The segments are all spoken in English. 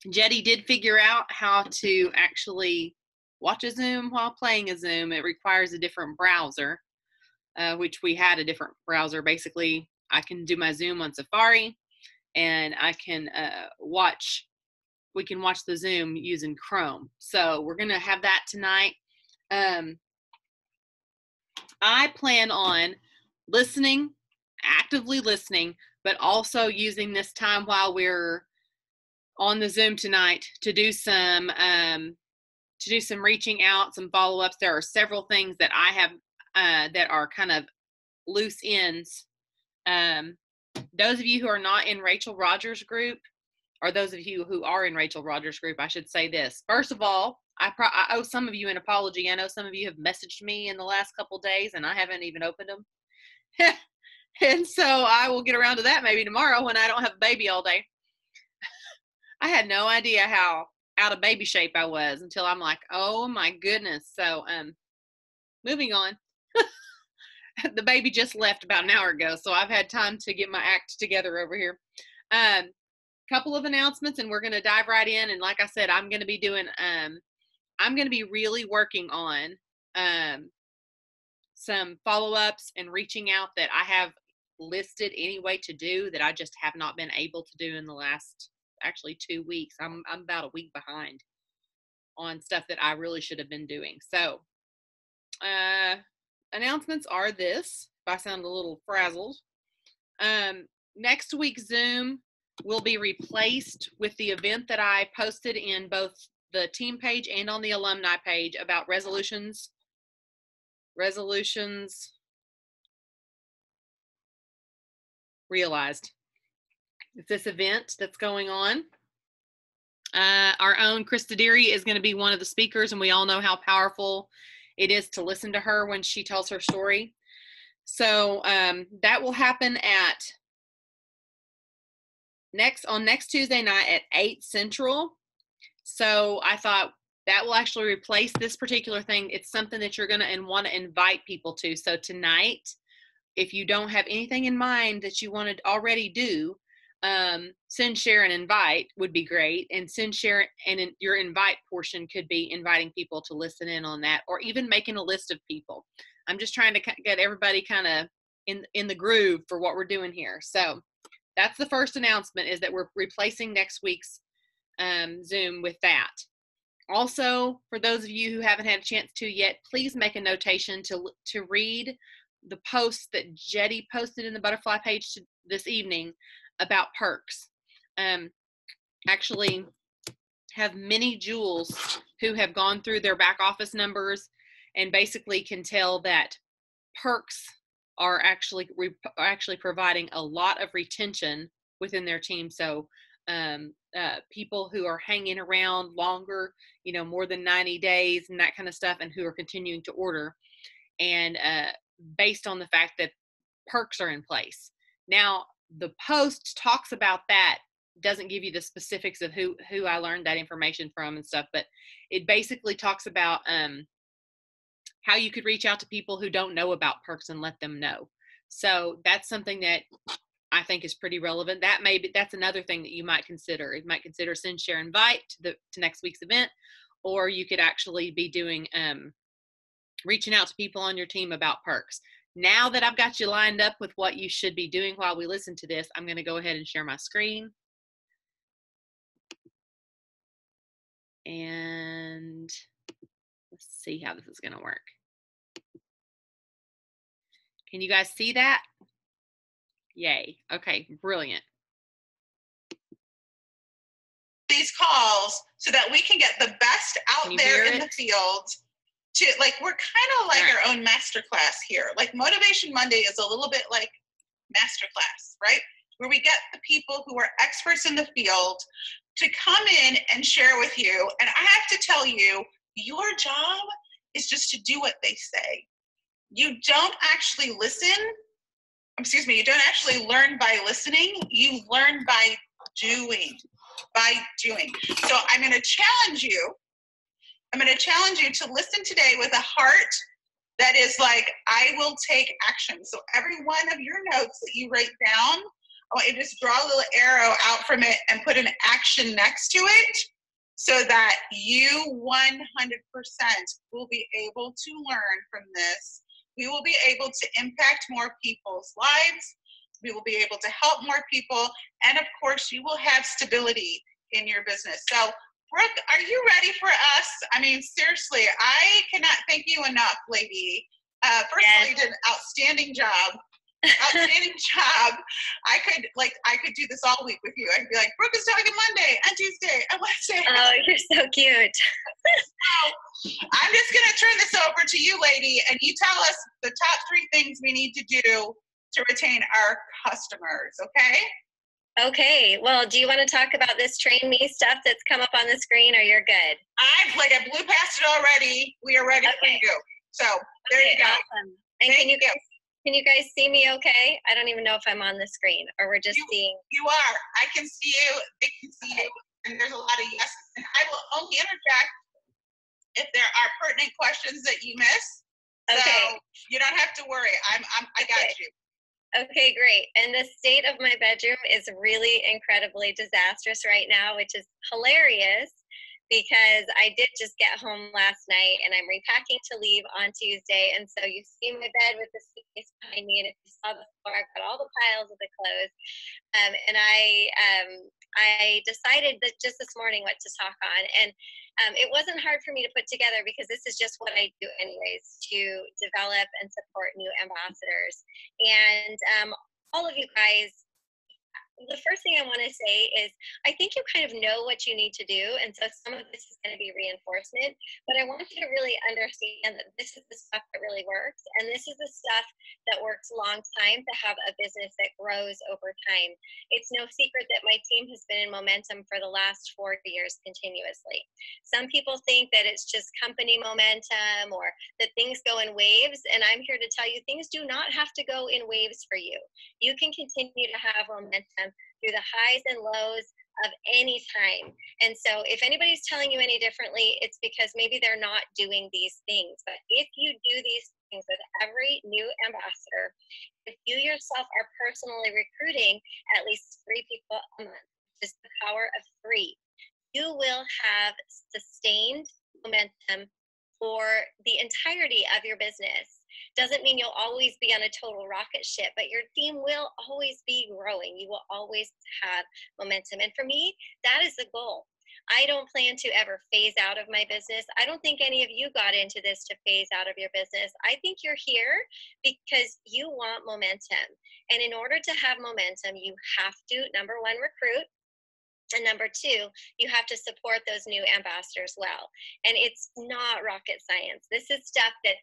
Jetty did figure out how to actually watch a Zoom while playing a Zoom. It requires a different browser, which we had a different browser. Basically, I can do my Zoom on Safari, and I can we can watch the Zoom using Chrome. So we're going to have that tonight. I plan on actively listening, but also using this time while we're on the Zoom tonight to do some reaching out, some follow-ups. There are several things that I have that are kind of loose ends. Those of you who are not in Rachel Rogers' group, or those of you who are in Rachel Rogers' group, I should say this. First of all, I owe some of you an apology. I know some of you have messaged me in the last couple days, and I haven't even opened them. And so I will get around to that maybe tomorrow when I don't have a baby all day. I had no idea how out of baby shape I was until I'm like, oh my goodness. So moving on. The baby just left about an hour ago, so I've had time to get my act together over here. Couple of announcements, and we're going to dive right in. And like I said, I'm going to be really working on some follow-ups and reaching out that I have listed anyway to do that I just have not been able to do in the last actually 2 weeks. I'm about a week behind on stuff that I really should have been doing. So announcements are this, if I sound a little frazzled. Next week's Zoom will be replaced with the event that I posted in both the team page and on the alumni page about resolutions realized. It's this event that's going on. Our own Krista Deary is going to be one of the speakers, and we all know how powerful it is to listen to her when she tells her story. So that will happen on next Tuesday night at 8 Central. So I thought that will actually replace this particular thing. It's something that you're going to want to invite people to. So tonight, if you don't have anything in mind that you want to already do, send, share, and invite would be great. And send, share, and your invite portion could be inviting people to listen in on that, or even making a list of people. I'm just trying to get everybody kind of in the groove for what we're doing here. So that's the first announcement, is that we're replacing next week's Zoom with that. Also, for those of you who haven't had a chance to yet, please make a notation to read the post that Jetty posted in the butterfly page this evening about perks. Actually have many Jules who have gone through their back office numbers and basically can tell that perks are actually providing a lot of retention within their team. So people who are hanging around longer, more than 90 days and that kind of stuff, and who are continuing to order, and based on the fact that perks are in place. Now, the post talks about that, doesn't give you the specifics of who I learned that information from and stuff, but it basically talks about how you could reach out to people who don't know about perks and let them know. So that's something that I think is pretty relevant. That's another thing that you might consider. You might consider send, share, invite to next week's event, or you could actually be doing reaching out to people on your team about perks. Now that I've got you lined up with what you should be doing while we listen to this, I'm going to go ahead and share my screen. And let's see how this is going to work. Can you guys see that? Yay. Okay, brilliant. These calls so that we can get the best out there in the field. We're kind of like our own masterclass here. Like Motivation Monday is a little bit like masterclass, right? Where we get the people who are experts in the field to come in and share with you. And I have to tell you, your job is just to do what they say. You don't actually you don't actually learn by listening. You learn by doing. So I'm going to challenge you to listen today with a heart that is like, I will take action. So every one of your notes that you write down, I want you to just draw a little arrow out from it and put an action next to it so that you 100% will be able to learn from this. We will be able to impact more people's lives. We will be able to help more people. And of course, you will have stability in your business. So, Brooke, are you ready for us? I mean, seriously, I cannot thank you enough, lady. First of all, you did an outstanding job. Outstanding job. I could do this all week with you. I'd be like, Brooke is talking Monday and Tuesday and Wednesday. Oh, you're so cute. So I'm just gonna turn this over to you, lady, and you tell us the top 3 things we need to do to retain our customers, okay? Okay. Well, do you want to talk about this train me stuff that's come up on the screen, or you're good? I blew past it already. We are ready for you. So there you go. Awesome. And can you guys see me okay? I don't even know if I'm on the screen or we're just seeing. You are. I can see you. They can see you. And there's a lot of yeses. And I will only interject if there are pertinent questions that you miss. Okay. So you don't have to worry. I got you. Okay, great. And the state of my bedroom is really incredibly disastrous right now, which is hilarious because I did just get home last night and I'm repacking to leave on Tuesday. And so you see my bed with the suitcase behind me, and if you saw the floor, I've got all the piles of the clothes. And I decided that just this morning what to talk on. And it wasn't hard for me to put together because this is just what I do anyways, to develop and support new ambassadors. And all of you guys, the first thing I want to say is I think you kind of know what you need to do. And so some of this is going to be reinforcement, but I want you to really understand that this is the stuff that really works. And this is the stuff that works a long time to have a business that grows over time. It's no secret that my team has been in momentum for the last 4 years continuously. Some people think that it's just company momentum or that things go in waves. And I'm here to tell you things do not have to go in waves for you. You can continue to have momentum through the highs and lows of any time. And so if anybody's telling you any differently, it's because maybe they're not doing these things. But if you do these things with every new ambassador, if you yourself are personally recruiting at least 3 people a month, which is the power of 3, you will have sustained momentum for the entirety of your business. Doesn't mean you'll always be on a total rocket ship, but your team will always be growing. You will always have momentum. And for me, that is the goal. I don't plan to ever phase out of my business. I don't think any of you got into this to phase out of your business. I think you're here because you want momentum. And in order to have momentum, you have to, number 1, recruit. And number 2, you have to support those new ambassadors well. And it's not rocket science. This is stuff that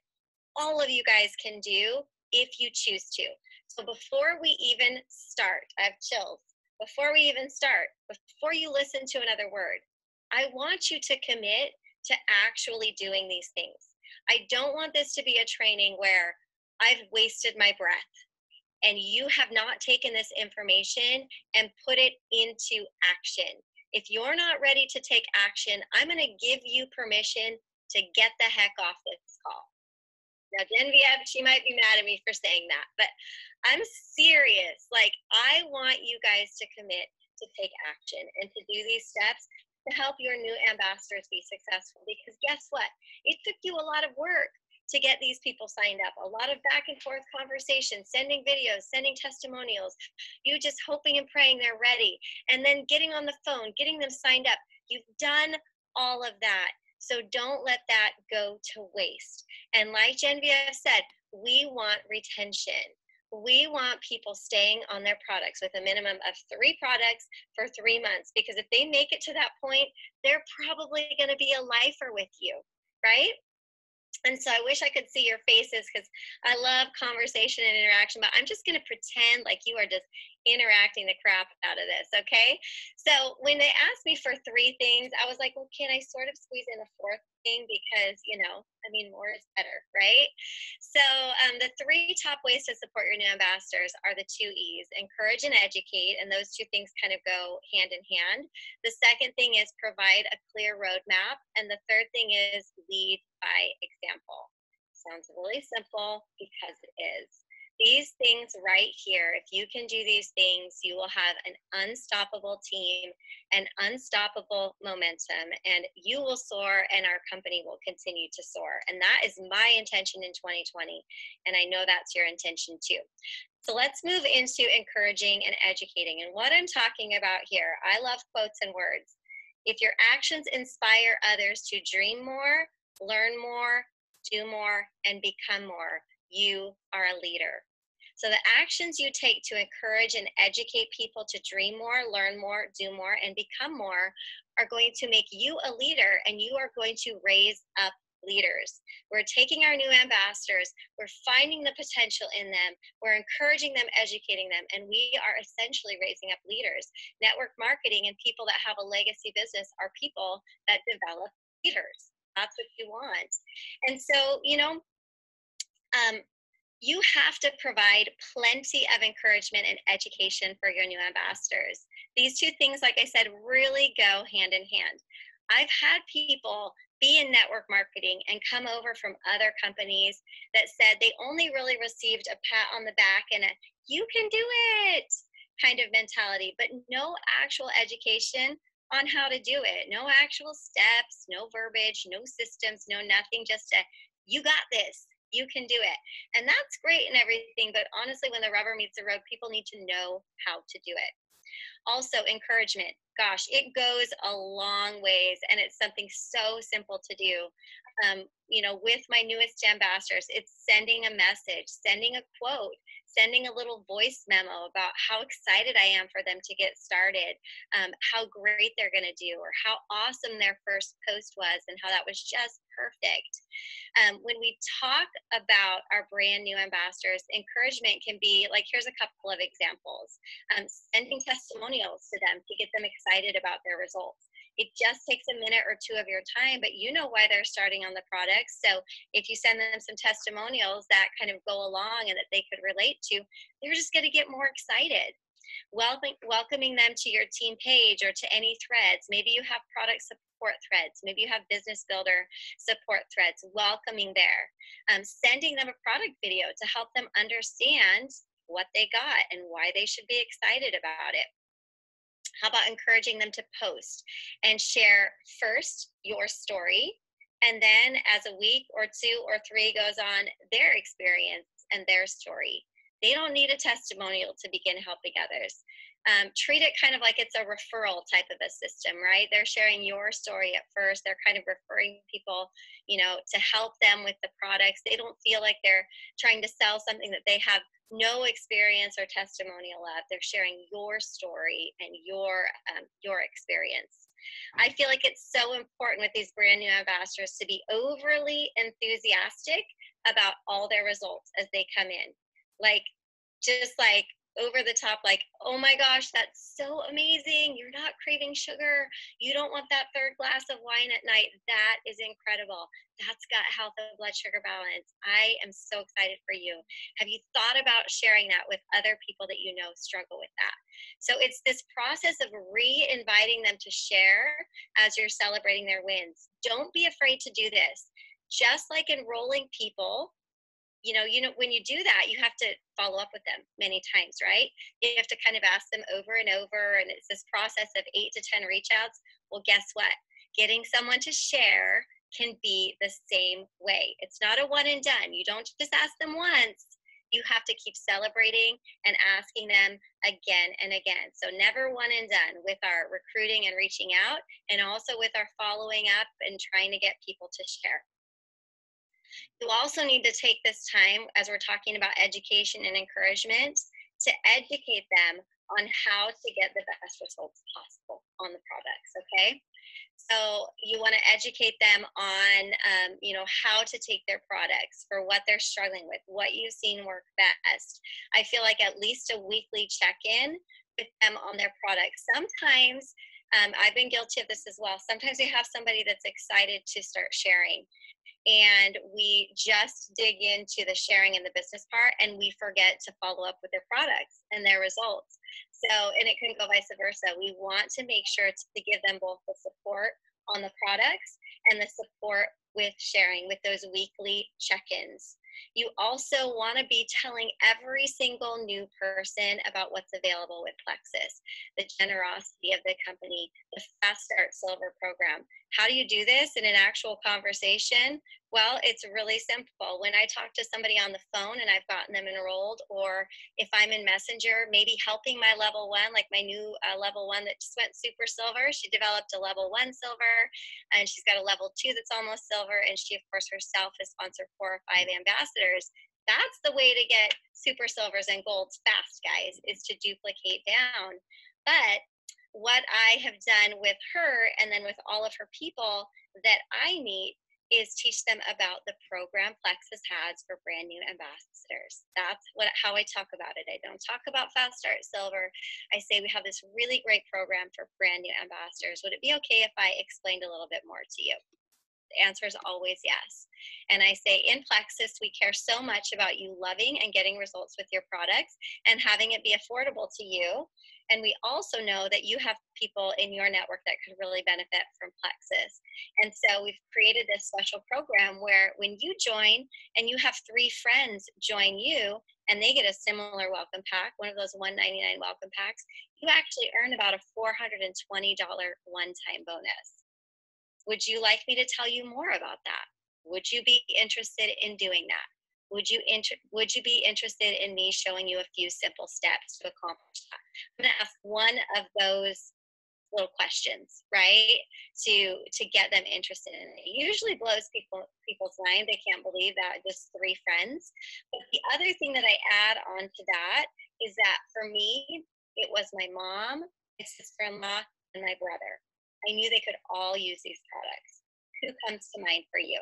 all of you guys can do if you choose to. So before we even start, I have chills. Before we even start, before you listen to another word, I want you to commit to actually doing these things. I don't want this to be a training where I've wasted my breath and you have not taken this information and put it into action. If you're not ready to take action, I'm going to give you permission to get the heck off this call. Now, Genevieve, she might be mad at me for saying that, but I'm serious. Like, I want you guys to commit to take action and to do these steps to help your new ambassadors be successful. Because guess what? It took you a lot of work to get these people signed up, a lot of back and forth conversations, sending videos, sending testimonials, you just hoping and praying they're ready, and then getting on the phone, getting them signed up. You've done all of that. So don't let that go to waste. And like Genevieve said, we want retention. We want people staying on their products with a minimum of 3 products for 3 months, because if they make it to that point, they're probably going to be a lifer with you, right? And so I wish I could see your faces because I love conversation and interaction, but I'm just going to pretend like you are just interacting the crap out of this, okay? So when they asked me for 3 things, I was like, well, can I sort of squeeze in a 4th thing? Because, you know, I mean, more is better, right? So the 3 top ways to support your new ambassadors are the 2 E's, encourage and educate, and those 2 things kind of go hand in hand. The second thing is provide a clear roadmap, and the third thing is lead by example. Sounds really simple because it is. These things right here, if you can do these things, you will have an unstoppable team and unstoppable momentum, and you will soar and our company will continue to soar. And that is my intention in 2020. And I know that's your intention too. So let's move into encouraging and educating. And what I'm talking about here, I love quotes and words. If your actions inspire others to dream more, learn more, do more, and become more, you are a leader. So the actions you take to encourage and educate people to dream more, learn more, do more, and become more are going to make you a leader, and you are going to raise up leaders. We're taking our new ambassadors, we're finding the potential in them, we're encouraging them, educating them, and we are essentially raising up leaders. Network marketing and people that have a legacy business are people that develop leaders. That's what you want. And so, you have to provide plenty of encouragement and education for your new ambassadors. These two things, like I said, really go hand in hand. I've had people be in network marketing and come over from other companies that said they only really received a pat on the back and a "you can do it" kind of mentality, but no actual education on how to do it. No actual steps, no verbiage, no systems, no nothing, just a "you got this, you can do it." And that's great and everything, but honestly, when the rubber meets the road, people need to know how to do it. Also, encouragement. Gosh, it goes a long ways, and it's something so simple to do. With my newest ambassadors, it's sending a message, sending a quote, sending a little voice memo about how excited I am for them to get started, how great they're going to do, or how awesome their first post was and how that was just perfect. When we talk about our brand new ambassadors, encouragement can be like, here's a couple of examples. Sending testimonials to them to get them excited about their results. It just takes a minute or two of your time, but you know why they're starting on the product. So if you send them some testimonials that kind of go along and that they could relate to, they're just going to get more excited. Welcoming them to your team page or to any threads. Maybe you have product support threads. Maybe you have business builder support threads. Welcoming there. Sending them a product video to help them understand what they got and why they should be excited about it. How about encouraging them to post and share first your story, and then as a week or 2 or 3 goes on, their experience and their story. They don't need a testimonial to begin helping others. Treat it kind of like it's a referral type of a system, right? They're sharing your story at first. They're kind of referring people, to help them with the products. They don't feel like they're trying to sell something that they have no experience or testimonial of. They're sharing your story and your experience. I feel like it's so important with these brand new ambassadors to be overly enthusiastic about all their results as they come in. Just over the top, like, "Oh my gosh, that's so amazing. You're not craving sugar. You don't want that 3rd glass of wine at night. That is incredible. That's got health and blood sugar balance. I am so excited for you. Have you thought about sharing that with other people that you know struggle with that?" So it's this process of re-inviting them to share as you're celebrating their wins. Don't be afraid to do this. Just like enrolling people, when you do that, you have to follow up with them many times, right? You have to kind of ask them over and over, and it's this process of 8 to 10 reach outs. Well, guess what? Getting someone to share can be the same way. It's not a one and done. You don't just ask them once. You have to keep celebrating and asking them again and again. So never one and done with our recruiting and reaching out, and also with our following up and trying to get people to share. You also need to take this time, as we're talking about education and encouragement, to educate them on how to get the best results possible on the products, okay? So you want to educate them on, how to take their products, for what they're struggling with, what you've seen work best. I feel like at least a weekly check-in with them on their products. Sometimes, I've been guilty of this as well. Sometimes we have somebody that's excited to start sharing, and we just dig into the sharing and the business part, and we forget to follow up with their products and their results. So, and it can go vice versa. We want to make sure to give them both the support on the products and the support with sharing, with those weekly check-ins. You also want to be telling every single new person about what's available with Plexus, the generosity of the company, the Fast Start Silver program. How do you do this in an actual conversation? Well, it's really simple. When I talk to somebody on the phone and I've gotten them enrolled, or if I'm in Messenger, maybe helping my level one, like my new level one that just went super silver. She developed a level one silver, and she's got a level two that's almost silver. And she, of course, herself has sponsored 4 or 5 ambassadors. That's the way to get super silvers and golds fast, guys, is to duplicate down. But what I have done with her and then with all of her people that I meet is teach them about the program Plexus has for brand new ambassadors. That's how I talk about it. I don't talk about Fast Start Silver. I say we have this really great program for brand new ambassadors. Would it be okay if I explained a little bit more to you? The answer is always yes. And I say in Plexus, we care so much about you loving and getting results with your products and having it be affordable to you. And we also know that you have people in your network that could really benefit from Plexus. And so we've created this special program where when you join and you have 3 friends join you and they get a similar welcome pack, one of those $199 welcome packs, you actually earn about a $420 one-time bonus. Would you like me to tell you more about that? Would you be interested in doing that? Would you be interested in me showing you a few simple steps to accomplish that? I'm going to ask one of those little questions, right, to get them interested in it. It usually blows people's mind. They can't believe that just 3 friends. But the other thing that I add on to that is that for me, it was my mom, my sister-in-law, and my brother. I knew they could all use these products. Who comes to mind for you?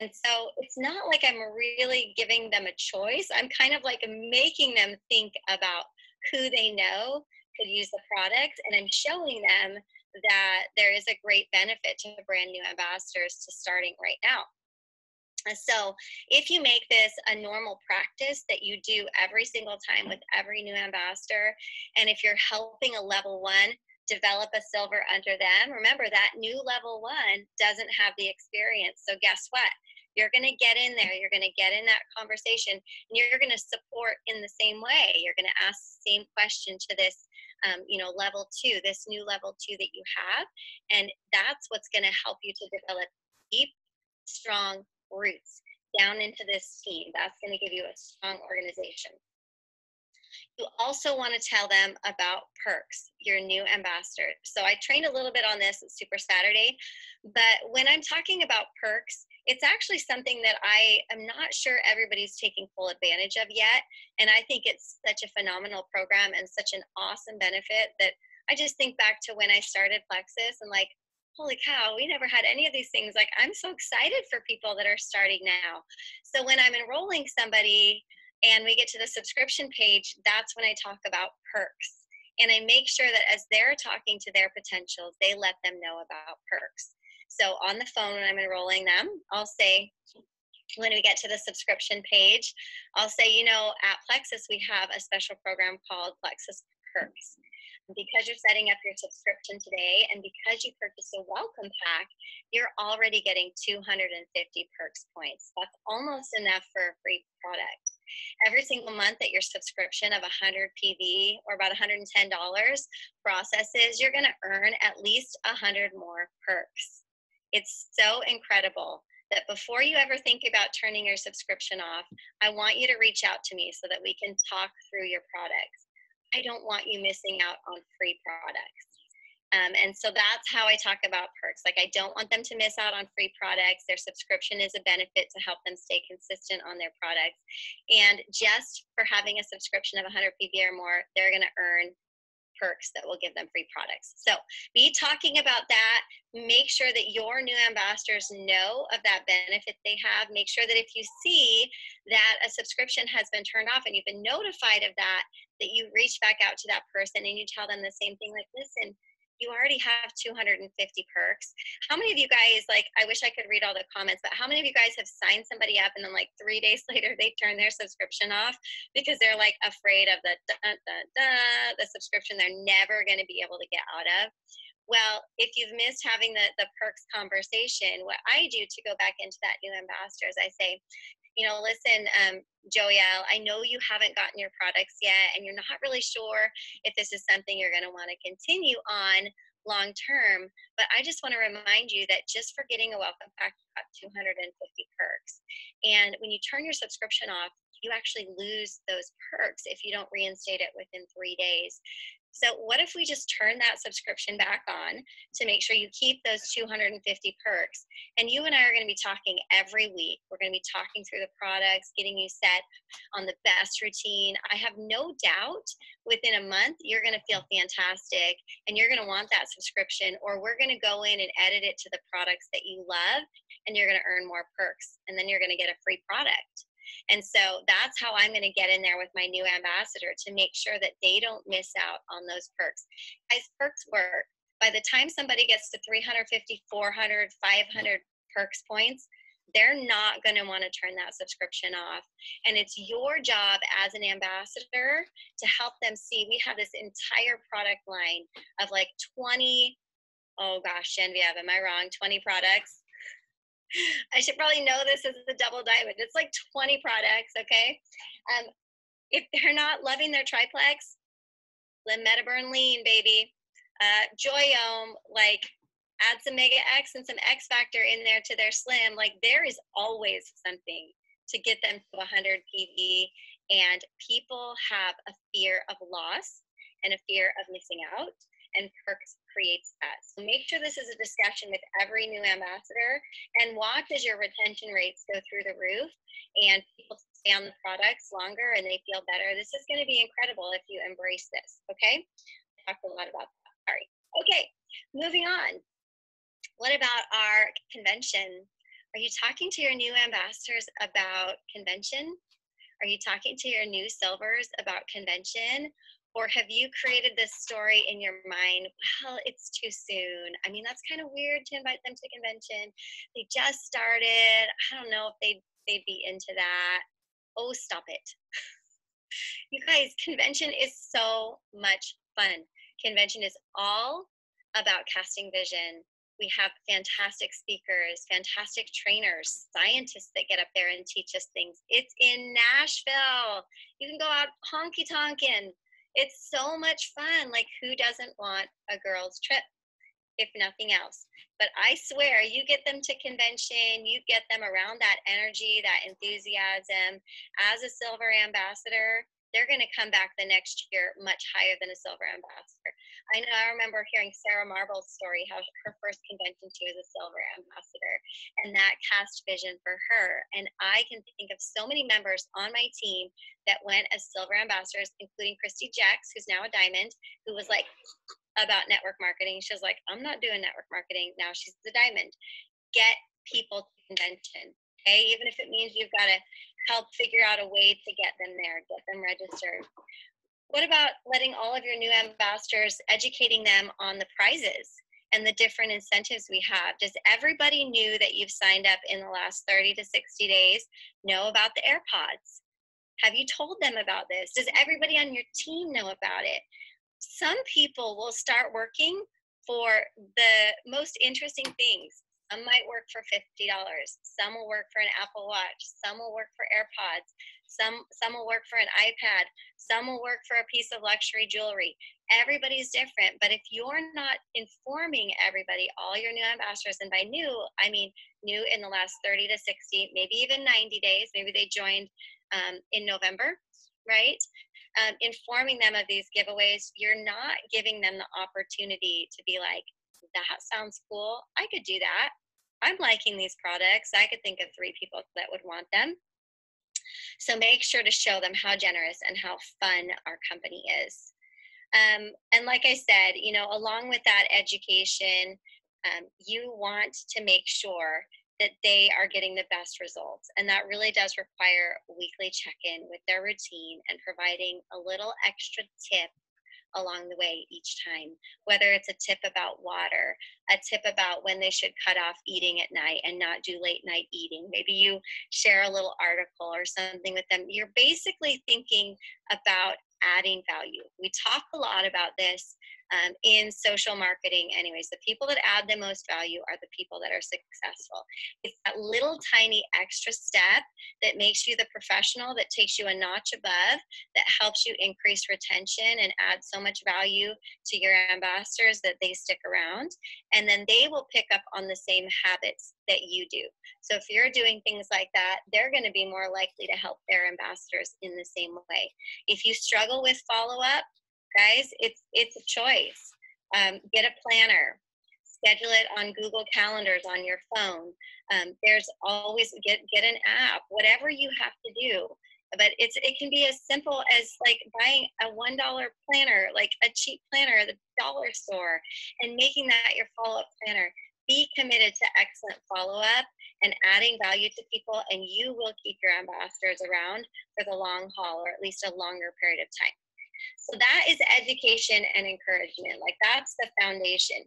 And so it's not like I'm really giving them a choice. I'm kind of like making them think about who they know could use the product, and I'm showing them that there is a great benefit to the brand new ambassadors to starting right now. So if you make this a normal practice that you do every single time with every new ambassador, and if you're helping a level 1 develop a silver under them, remember that new level 1 doesn't have the experience. So guess what? You're going to get in there. You're going to get in that conversation, and you're going to support in the same way. You're going to ask the same question to this, level 2, this new level 2 that you have, and that's what's going to help you to develop deep, strong roots down into this team. That's going to give you a strong organization. You also want to tell them about perks, your new ambassador. So I trained a little bit on this at Super Saturday, but when I'm talking about perks, it's actually something that I am not sure everybody's taking full advantage of yet. And I think it's such a phenomenal program and such an awesome benefit that I just think back to when I started Plexus and like, holy cow, we never had any of these things. Like, I'm so excited for people that are starting now. So when I'm enrolling somebody and we get to the subscription page, that's when I talk about perks. And I make sure that as they're talking to their potentials, they let them know about perks. So on the phone, when I'm enrolling them, I'll say, when we get to the subscription page, I'll say, at Plexus, we have a special program called Plexus Perks. Because you're setting up your subscription today and because you purchased a welcome pack, you're already getting 250 perks points. That's almost enough for a free product. Every single month that your subscription of 100 PV or about $110 processes, you're going to earn at least 100 more perks. It's so incredible that before you ever think about turning your subscription off, I want you to reach out to me so that we can talk through your products. I don't want you missing out on free products. And so that's how I talk about perks. Like, I don't want them to miss out on free products. Their subscription is a benefit to help them stay consistent on their products. And just for having a subscription of 100 PV or more, they're going to earn perks that will give them free products. So be talking about that. Make sure that your new ambassadors know of that benefit they have. Make sure that if you see that a subscription has been turned off and you've been notified of that, that you reach back out to that person and you tell them the same thing, like, listen, you already have 250 perks. How many of you guys, like, I wish I could read all the comments, but how many of you guys have signed somebody up and then like 3 days later they turn their subscription off because they're like afraid of the subscription they're never going to be able to get out of? Well, if you've missed having the perks conversation, what I do to go back into that new ambassador is I say, listen, Joelle, I know you haven't gotten your products yet, and you're not really sure if this is something you're going to want to continue on long term, but I just want to remind you that just for getting a welcome pack, you got 250 perks. And when you turn your subscription off, you actually lose those perks if you don't reinstate it within 3 days. So what if we just turn that subscription back on to make sure you keep those 250 perks? And you and I are going to be talking every week. We're going to be talking through the products, getting you set on the best routine. I have no doubt within a month, you're going to feel fantastic and you're going to want that subscription, or we're going to go in and edit it to the products that you love, and you're going to earn more perks, and then you're going to get a free product. And so that's how I'm going to get in there with my new ambassador to make sure that they don't miss out on those perks. Guys, perks work. By the time somebody gets to 350, 400, 500 perks points, they're not going to want to turn that subscription off. And it's your job as an ambassador to help them see. We have this entire product line of like 20, oh gosh, Genevieve, am I wrong? 20 products. I should probably know this as a double diamond. It's like 20 products, okay? If they're not loving their triplex, Metaburn Lean, baby. Joyome, like add some Mega X and some X Factor in there to their Slim. Like there is always something to get them to 100 PV. And people have a fear of loss and a fear of missing out. And perks creates that. So make sure this is a discussion with every new ambassador, and watch as your retention rates go through the roof and people stay on the products longer and they feel better. This is going to be incredible if you embrace this, okay? I talked a lot about that. Sorry. Okay, moving on. What about our convention? Are you talking to your new ambassadors about convention? Are you talking to your new silvers about convention? Or have you created this story in your mind? Well, it's too soon. I mean, that's kind of weird to invite them to convention. They just started. I don't know if they'd be into that. Oh, stop it. You guys, convention is so much fun. Convention is all about casting vision. We have fantastic speakers, fantastic trainers, scientists that get up there and teach us things. It's in Nashville. You can go out honky-tonkin'. It's so much fun. Like, who doesn't want a girls' trip, if nothing else? But I swear, you get them to convention, you get them around that energy, that enthusiasm. As a silver ambassador, they're going to come back the next year much higher than a silver ambassador. I know, I remember hearing Sarah Marble's story, how her first convention, she was a silver ambassador, and that cast vision for her. And I can think of so many members on my team that went as silver ambassadors, including Christy Jacks, who's now a diamond, who was like about network marketing. She was like, I'm not doing network marketing. Now she's the diamond. Get people to convention, okay? Even if it means you've got to help figure out a way to get them there, get them registered. What about letting all of your new ambassadors, educating them on the prizes and the different incentives we have? Does everybody new that you've signed up in the last 30 to 60 days know about the AirPods? Have you told them about this? Does everybody on your team know about it? Some people will start working for the most interesting things. Some might work for $50. Some will work for an Apple Watch. Some will work for AirPods. Some will work for an iPad. Some will work for a piece of luxury jewelry. Everybody's different, but if you're not informing everybody, all your new ambassadors, and by new, I mean new in the last 30 to 60, maybe even 90 days, maybe they joined in November, right? Informing them of these giveaways, you're not giving them the opportunity to be like, that sounds cool, I could do that. I'm liking these products. I could think of 3 people that would want them. So make sure to show them how generous and how fun our company is. And like I said, you know, along with that education, you want to make sure that they are getting the best results. And that really does require a weekly check-in with their routine and providing a little extra tip along the way each time, whether it's a tip about water, a tip about when they should cut off eating at night and not do late night eating. Maybe you share a little article or something with them. You're basically thinking about adding value. We talk a lot about this in social marketing anyways. The people that add the most value are the people that are successful. It's that little tiny extra step that makes you the professional, that takes you a notch above, that helps you increase retention and add so much value to your ambassadors that they stick around. And then they will pick up on the same habits that you do. So if you're doing things like that, they're going to be more likely to help their ambassadors in the same way. If you struggle with follow-up, guys, it's a choice. Get a planner. Schedule it on Google Calendars on your phone. There's always, get an app, whatever you have to do. But it can be as simple as like buying a $1 planner, like a cheap planner at the dollar store, and making that your follow-up planner. Be committed to excellent follow-up and adding value to people, and you will keep your ambassadors around for the long haul, or at least a longer period of time. So that is education and encouragement. Like, that's the foundation.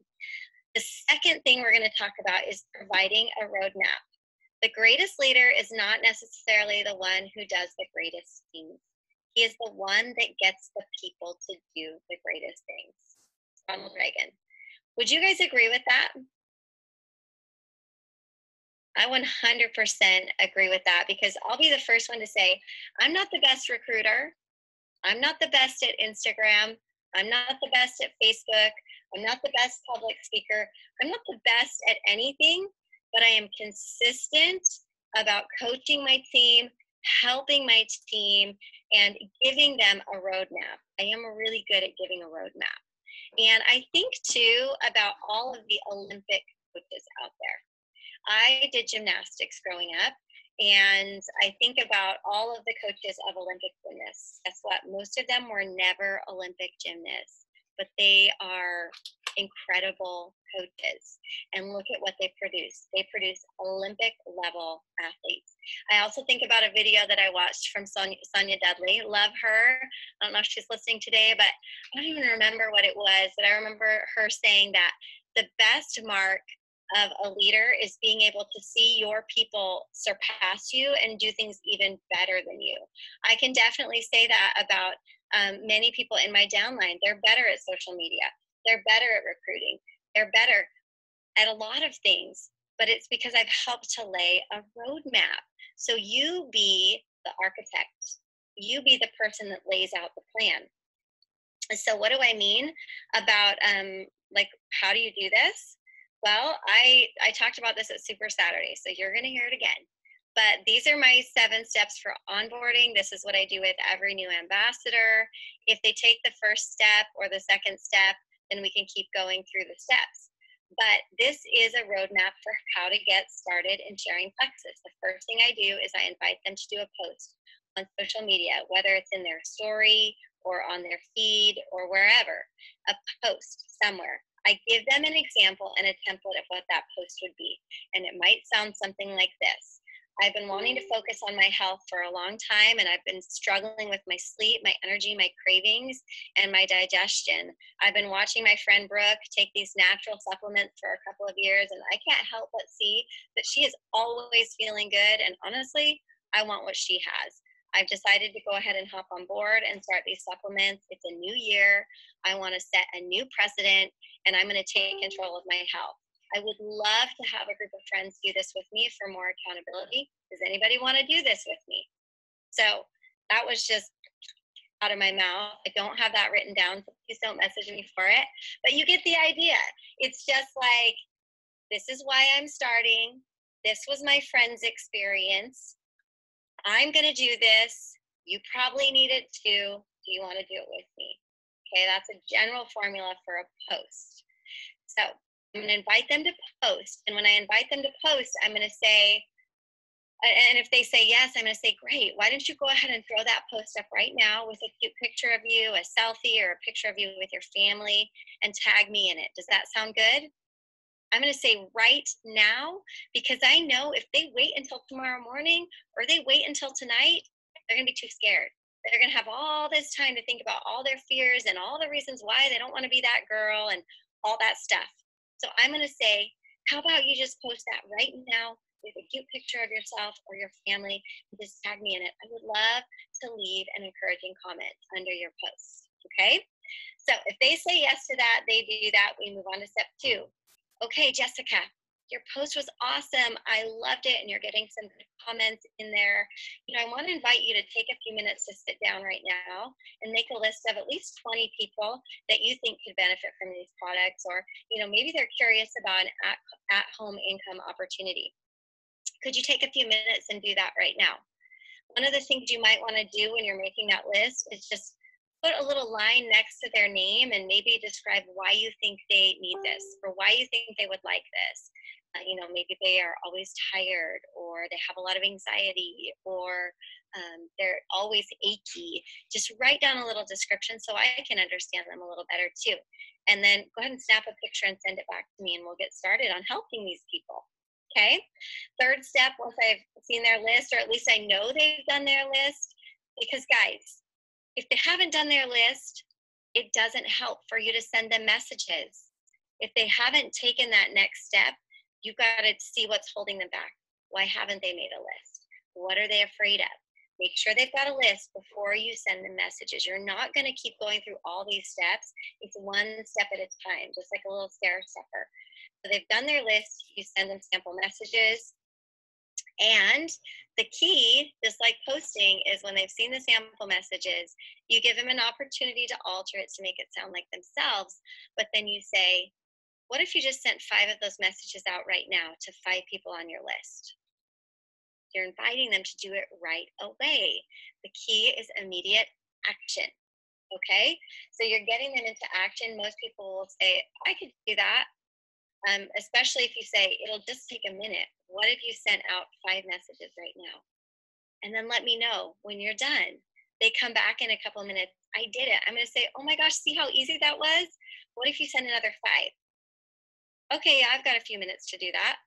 The second thing we're going to talk about is providing a roadmap. The greatest leader is not necessarily the one who does the greatest things. He is the one that gets the people to do the greatest things. Ronald Reagan. Would you guys agree with that? I 100% agree with that, because I'll be the first one to say, I'm not the best recruiter. I'm not the best at Instagram. I'm not the best at Facebook. I'm not the best public speaker. I'm not the best at anything, but I am consistent about coaching my team, helping my team, and giving them a roadmap. I am really good at giving a roadmap. And I think too about all of the Olympic coaches out there. I did gymnastics growing up, and I think about all of the coaches of Olympic gymnasts. Guess what? Most of them were never Olympic gymnasts, but they are incredible coaches. And look at what they produce. They produce Olympic level athletes. I also think about a video that I watched from Sonia Dudley. Love her. I don't know if she's listening today, but I don't even remember what it was, but I remember her saying that the best mark of a leader is being able to see your people surpass you and do things even better than you. I can definitely say that about many people in my downline. They're better at social media. They're better at recruiting. They're better at a lot of things, but it's because I've helped to lay a roadmap. So you be the architect. You be the person that lays out the plan. So what do I mean about like, how do you do this? Well, I talked about this at Super Saturday, so you're going to hear it again. But these are my 7 steps for onboarding. This is what I do with every new ambassador. If they take the first step or the second step, then we can keep going through the steps. But this is a roadmap for how to get started in sharing plexus. The first thing I do is I invite them to do a post on social media, whether it's in their story or on their feed or wherever, a post somewhere. I give them an example and a template of what that post would be. And it might sound something like this. I've been wanting to focus on my health for a long time, and I've been struggling with my sleep, my energy, my cravings, and my digestion. I've been watching my friend Brooke take these natural supplements for a couple of years, and I can't help but see that she is always feeling good. And honestly, I want what she has. I've decided to go ahead and hop on board and start these supplements. It's a new year. I want to set a new precedent, and I'm going to take control of my health. I would love to have a group of friends do this with me for more accountability. Does anybody want to do this with me? So that was just out of my mouth. I don't have that written down, so please don't message me for it. But you get the idea. It's just like, this is why I'm starting. This was my friend's experience. I'm going to do this. You probably need it too. Do you want to do it with me? Okay, that's a general formula for a post. So I'm going to invite them to post. And when I invite them to post, I'm going to say, and if they say yes, I'm going to say, great. Why don't you go ahead and throw that post up right now with a cute picture of you, a selfie, or a picture of you with your family, and tag me in it. Does that sound good? I'm going to say right now, because I know if they wait until tomorrow morning or they wait until tonight, they're going to be too scared. They're going to have all this time to think about all their fears and all the reasons why they don't want to be that girl and all that stuff. So I'm going to say, how about you just post that right now with a cute picture of yourself or your family and just tag me in it. I would love to leave an encouraging comment under your post. Okay? So if they say yes to that, they do that, we move on to step 2. Okay, Jessica, your post was awesome. I loved it, and you're getting some good comments in there. I want to invite you to take a few minutes to sit down right now and make a list of at least 20 people that you think could benefit from these products, or maybe they're curious about an at-home income opportunity. Could you take a few minutes and do that right now? One of the things you might want to do when you're making that list is just put a little line next to their name and maybe describe why you think they need this, or why you think they would like this. Maybe they are always tired, or they have a lot of anxiety, or they're always achy. Just write down a little description so I can understand them a little better too. And then go ahead and snap a picture and send it back to me, and we'll get started on helping these people. Okay? Third step, once I've seen their list, or at least I know they've done their list, because guys, if they haven't done their list, it doesn't help for you to send them messages. If they haven't taken that next step, you've got to see what's holding them back. Why haven't they made a list? What are they afraid of? Make sure they've got a list before you send them messages. You're not going to keep going through all these steps. It's one step at a time, just like a little stair stepper. So they've done their list, you send them sample messages. And the key, just like posting, is when they've seen the sample messages, you give them an opportunity to alter it to make it sound like themselves. But then you say, what if you just sent 5 of those messages out right now to 5 people on your list? You're inviting them to do it right away. The key is immediate action. Okay? So you're getting them into action. Most people will say, I could do that. Especially if you say, it'll just take a minute. What if you sent out 5 messages right now? And then let me know when you're done. They come back in a couple of minutes. I did it. I'm going to say, oh my gosh, see how easy that was? What if you send another 5? Okay, yeah, I've got a few minutes to do that.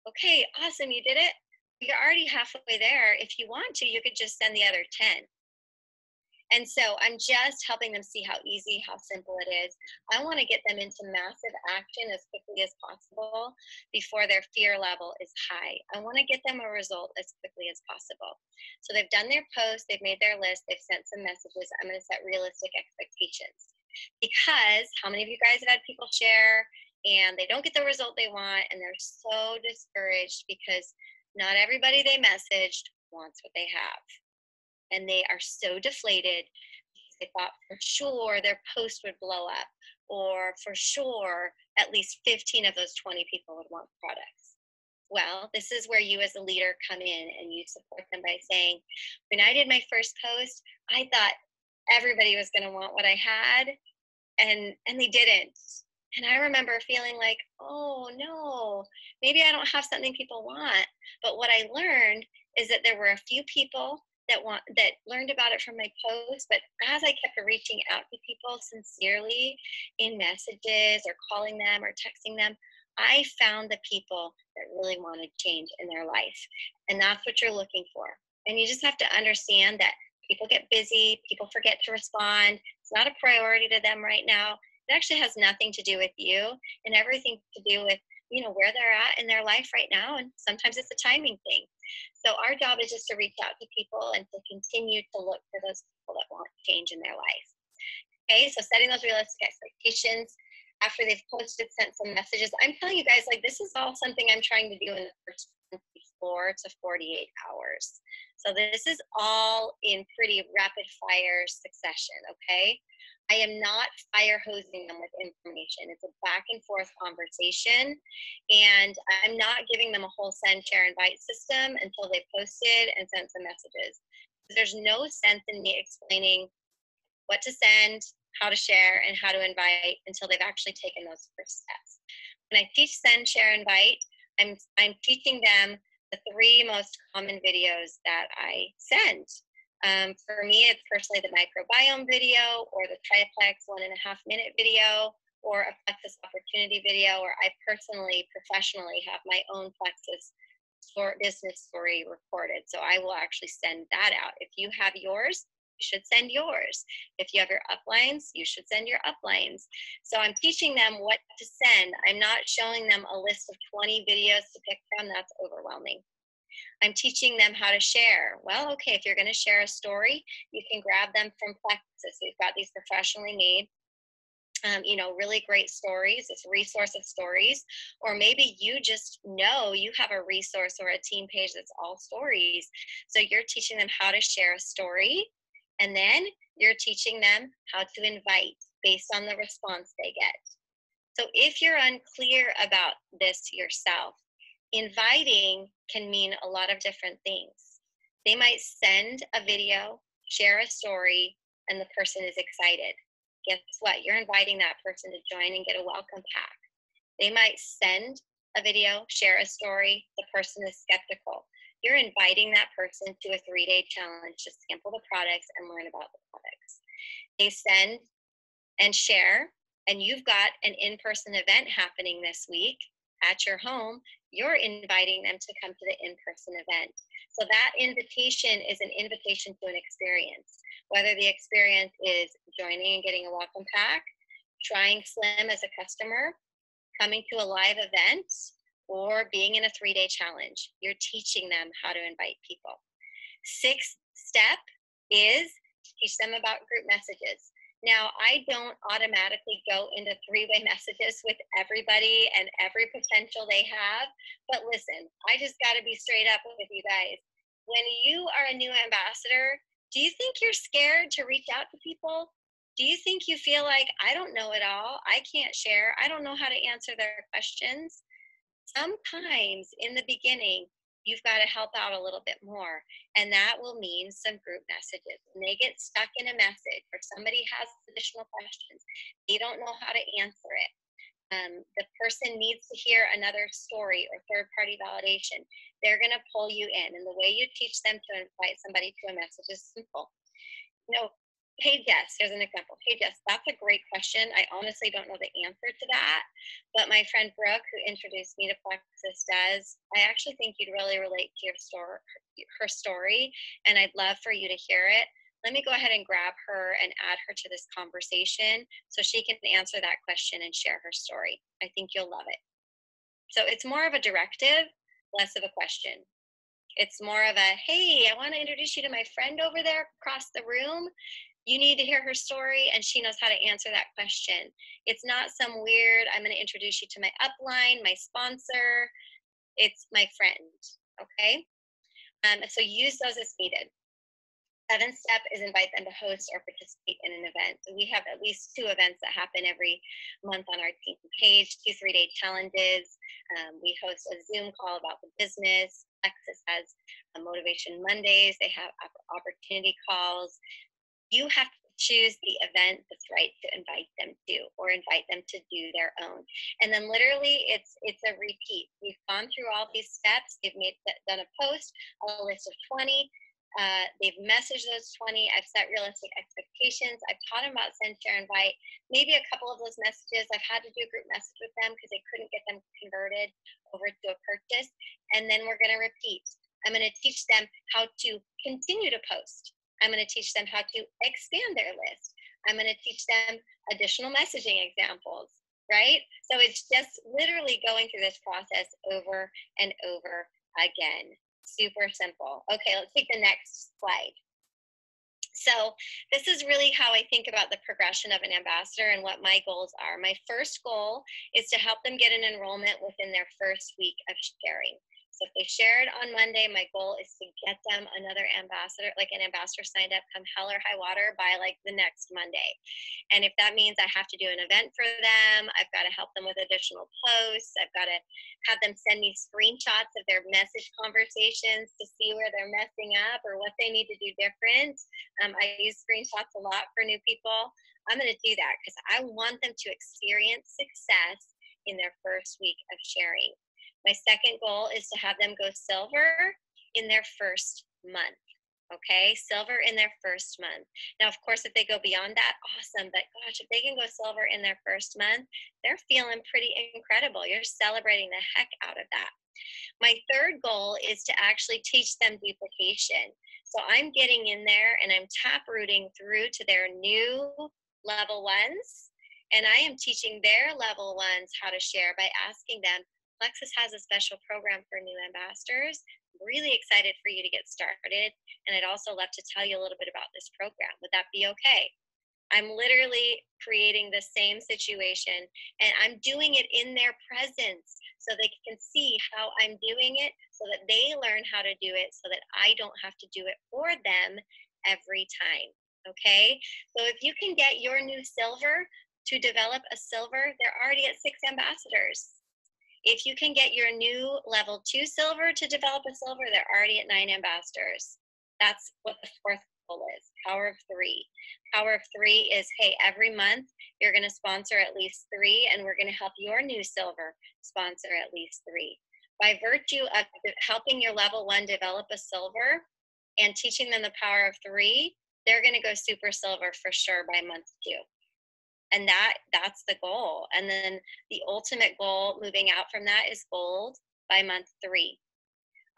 Okay, awesome, you did it. You're already halfway there. If you want to, you could just send the other 10. And so I'm just helping them see how easy, how simple it is. I want to get them into massive action as quickly as possible before their fear level is high. I want to get them a result as quickly as possible. So they've done their post, they've made their list, they've sent some messages. I'm going to set realistic expectations. Because how many of you guys have had people share and they don't get the result they want, and they're so discouraged because not everybody they messaged wants what they have. And they are so deflated because they thought for sure their post would blow up, or for sure at least 15 of those 20 people would want products. Well, this is where you as a leader come in and you support them by saying, when I did my first post, I thought everybody was going to want what I had, and they didn't. And I remember feeling like, oh no, maybe I don't have something people want. But what I learned is that there were a few people that learned about it from my post, but as I kept reaching out to people sincerely in messages or calling them or texting them, I found the people that really wanted change in their life. And that's what you're looking for. And you just have to understand that people get busy, people forget to respond. It's not a priority to them right now. It actually has nothing to do with you and everything to do with where they're at in their life right now. And sometimes it's a timing thing. So our job is just to reach out to people and to continue to look for those people that want change in their life. Okay, so setting those realistic expectations after they've posted, sent some messages. I'm telling you guys, like, this is all something I'm trying to do in the first 24 to 48 hours. So this is all in pretty rapid fire succession, okay? I am not fire hosing them with information. It's a back and forth conversation, and I'm not giving them a whole send, share, invite system until they posted and sent some messages. There's no sense in me explaining what to send, how to share, and how to invite until they've actually taken those first steps. When I teach send, share, invite, I'm teaching them the 3 most common videos that I send. For me, it's personally the microbiome video, or the triplex 1.5-minute video, or a plexus opportunity video, or I personally, professionally have my own plexus business story recorded. So I will actually send that out. If you have yours, you should send yours. If you have your uplines, you should send your uplines. So I'm teaching them what to send. I'm not showing them a list of 20 videos to pick from. That's overwhelming. I'm teaching them how to share. Well, okay, if you're going to share a story, you can grab them from Plexus. We've got these professionally made, really great stories. It's a resource of stories. Or maybe you just know you have a resource or a team page that's all stories. So you're teaching them how to share a story, and then you're teaching them how to invite based on the response they get. So if you're unclear about this yourself, inviting can mean a lot of different things. They might send a video, share a story, and the person is excited. Guess what? You're inviting that person to join and get a welcome pack. They might send a video, share a story, the person is skeptical. You're inviting that person to a 3-day challenge to sample the products and learn about the products. They send and share, and you've got an in-person event happening this week at your home. You're inviting them to come to the in-person event. So that invitation is an invitation to an experience, whether the experience is joining and getting a welcome pack, trying Slim as a customer, coming to a live event, or being in a 3-day challenge. You're teaching them how to invite people. 6th step is teach them about group messages. Now, I don't automatically go into 3-way messages with everybody and every potential they have, but listen, I just got to be straight up with you guys. When you are a new ambassador, do you think you're scared to reach out to people? Do you think you feel like, I don't know it all, I can't share, I don't know how to answer their questions? Sometimes in the beginning, you've got to help out a little bit more. And that will mean some group messages. When they get stuck in a message or somebody has additional questions, they don't know how to answer it. The person needs to hear another story or third-party validation. They're going to pull you in. And the way you teach them to invite somebody to a message is simple. Hey Jess, here's an example. Hey Jess, that's a great question. I honestly don't know the answer to that, but my friend Brooke, who introduced me to Plexus, does. I actually think you'd really relate to her story, and I'd love for you to hear it. Let me go ahead and grab her and add her to this conversation so she can answer that question and share her story. I think you'll love it. So it's more of a directive, less of a question. It's more of a, hey, I want to introduce you to my friend over there across the room. You need to hear her story, and she knows how to answer that question. It's not some weird, I'm going to introduce you to my upline, my sponsor. It's my friend, okay? So use those as needed. 7th step is invite them to host or participate in an event. So we have at least 2 events that happen every month on our team page, 2 3-day challenges. We host a Zoom call about the business. Plexus has Motivation Mondays. They have opportunity calls. You have to choose the event that's right to invite them to, or invite them to do their own. And then literally it's a repeat. We've gone through all these steps. They've done a post, a list of 20. They've messaged those 20. I've set realistic expectations. I've taught them about send, share, invite. Maybe a couple of those messages, I've had to do a group message with them because they couldn't get them converted over to a purchase. And then we're going to repeat. I'm going to teach them how to continue to post. I'm going to teach them how to expand their list. I'm going to teach them additional messaging examples, right? So it's just literally going through this process over and over again. Super simple. Okay, let's take the next slide. So this is really how I think about the progression of an ambassador and what my goals are. My first goal is to help them get an enrollment within their first week of sharing. So if they shared on Monday, my goal is to get them another ambassador, like an ambassador signed up, come hell or high water, by like the next Monday. And if that means I have to do an event for them, I've got to help them with additional posts. I've got to have them send me screenshots of their message conversations to see where they're messing up or what they need to do different. I use screenshots a lot for new people. I'm going to do that because I want them to experience success in their first week of sharing. My second goal is to have them go silver in their first month. Okay, silver in their first month. Now, of course, if they go beyond that, awesome. But gosh, if they can go silver in their first month, they're feeling pretty incredible. You're celebrating the heck out of that. My third goal is to actually teach them duplication. So I'm getting in there and I'm tap rooting through to their new level ones. And I am teaching their level ones how to share by asking them, Plexus has a special program for new ambassadors. I'm really excited for you to get started. And I'd also love to tell you a little bit about this program. Would that be okay? I'm literally creating the same situation, and I'm doing it in their presence so they can see how I'm doing it, so that they learn how to do it, so that I don't have to do it for them every time, okay? So if you can get your new silver to develop a silver, they're already at 6 ambassadors. If you can get your new level 2 silver to develop a silver, they're already at 9 ambassadors. That's what the 4th goal is, power of 3. Power of 3 is, hey, every month you're going to sponsor at least 3, and we're going to help your new silver sponsor at least 3. By virtue of helping your level 1 develop a silver and teaching them the power of 3, they're going to go super silver for sure by month 2. And that's the goal. And then the ultimate goal moving out from that is gold by month 3.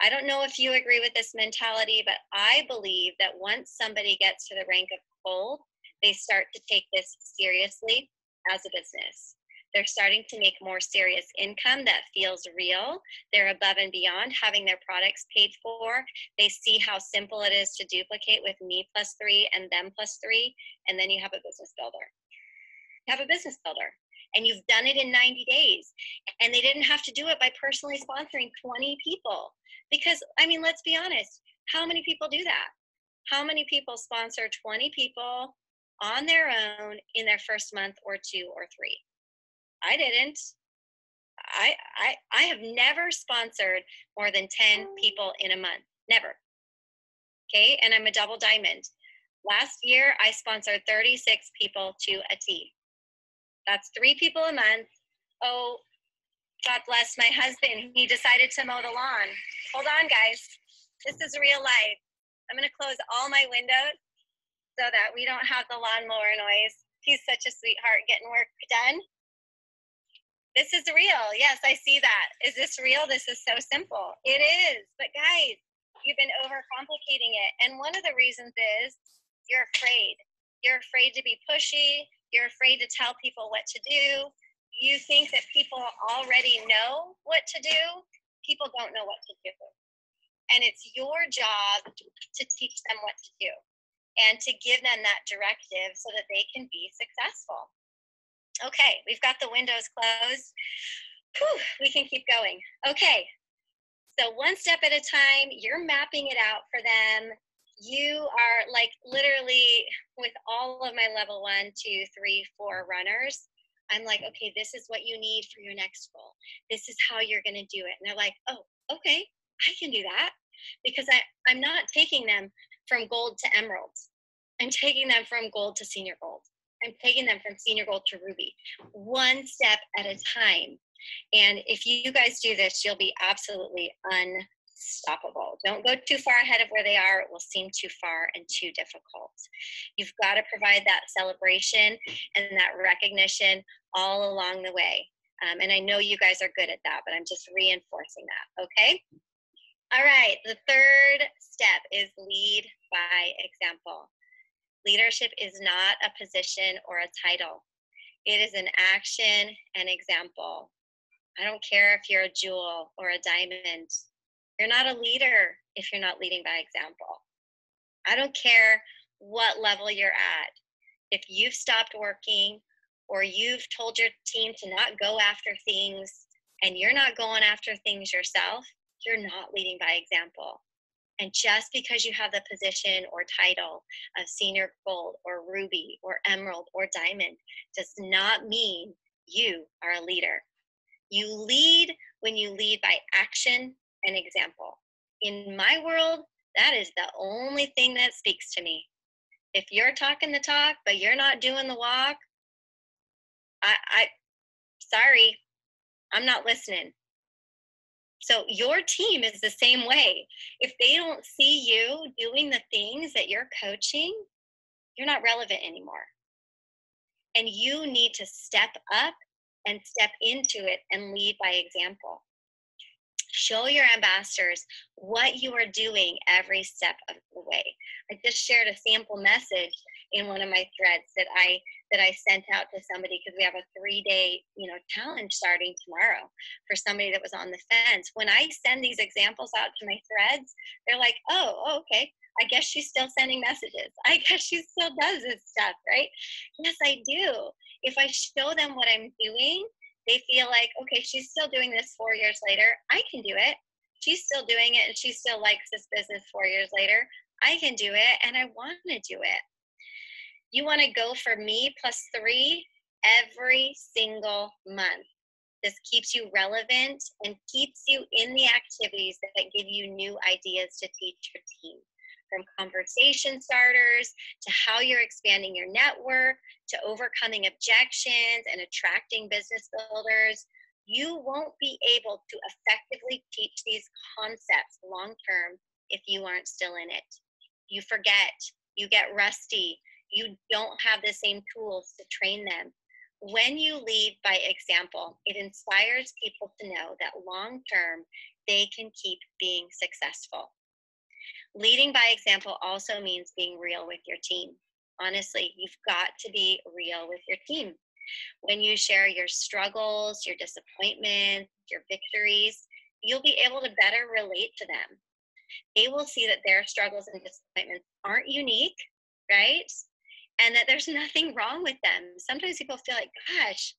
I don't know if you agree with this mentality, but I believe that once somebody gets to the rank of gold, they start to take this seriously as a business. They're starting to make more serious income that feels real. They're above and beyond having their products paid for. They see how simple it is to duplicate with me plus 3 and them plus 3, and then you have a business builder. You have a business builder, and you've done it in 90 days. And they didn't have to do it by personally sponsoring 20 people. Because, I mean, let's be honest, how many people do that? How many people sponsor 20 people on their own in their first month or 2 or 3? I didn't. I have never sponsored more than 10 people in a month. Never. Okay, and I'm a double diamond. Last year, I sponsored 36 people to a T. That's 3 people a month. Oh, God bless my husband. He decided to mow the lawn. Hold on, guys. This is real life. I'm going to close all my windows so that we don't have the lawnmower noise. He's such a sweetheart getting work done. This is real. Yes, I see that. Is this real? This is so simple. It is. But guys, you've been overcomplicating it. And one of the reasons is you're afraid. You're afraid to be pushy. You're afraid to tell people what to do. You think that people already know what to do. People don't know what to do. And it's your job to teach them what to do and to give them that directive so that they can be successful. Okay, we've got the windows closed. Whew, we can keep going. Okay, so one step at a time, you're mapping it out for them. You are like literally with all of my level 1, 2, 3, 4 runners, I'm like, okay, this is what you need for your next goal. This is how you're going to do it. And they're like, oh, okay, I can do that. Because I'm not taking them from gold to emeralds. I'm taking them from gold to senior gold. I'm taking them from senior gold to ruby, one step at a time. And if you guys do this, you'll be absolutely unstoppable. Don't go too far ahead of where they are. It will seem too far and too difficult. You've got to provide that celebration and that recognition all along the way. And I know you guys are good at that, but I'm just reinforcing that, okay? All right, the third step is lead by example. Leadership is not a position or a title. It is an action and example. I don't care if you're a jewel or a diamond. You're not a leader if you're not leading by example. I don't care what level you're at. If you've stopped working or you've told your team to not go after things and you're not going after things yourself, you're not leading by example. And just because you have the position or title of senior gold or ruby or emerald or diamond does not mean you are a leader. You lead when you lead by action and example. In my world, that is the only thing that speaks to me. If you're talking the talk, but you're not doing the walk, sorry, I'm not listening. So your team is the same way. If they don't see you doing the things that you're coaching, you're not relevant anymore. And you need to step up and step into it and lead by example. Show your ambassadors what you are doing every step of the way. I just shared a sample message in one of my threads that that I sent out to somebody, because we have a 3-day, challenge starting tomorrow for somebody that was on the fence. When I send these examples out to my threads, they're like, oh, okay. I guess she's still sending messages. I guess she still does this stuff, right? Yes, I do. If I show them what I'm doing, they feel like, okay, she's still doing this 4 years later. I can do it. She's still doing it, and she still likes this business 4 years later. I can do it, and I want to do it. You want to go for me +3 every single month. This keeps you relevant and keeps you in the activities that give you new ideas to teach your team. From conversation starters to how you're expanding your network to overcoming objections and attracting business builders, you won't be able to effectively teach these concepts long term if you aren't still in it. You forget, you get rusty, you don't have the same tools to train them. When you lead by example, it inspires people to know that long term they can keep being successful. Leading by example also means being real with your team. Honestly, you've got to be real with your team. When you share your struggles, your disappointments, your victories, you'll be able to better relate to them. They will see that their struggles and disappointments aren't unique, right? And that there's nothing wrong with them. Sometimes people feel like, gosh,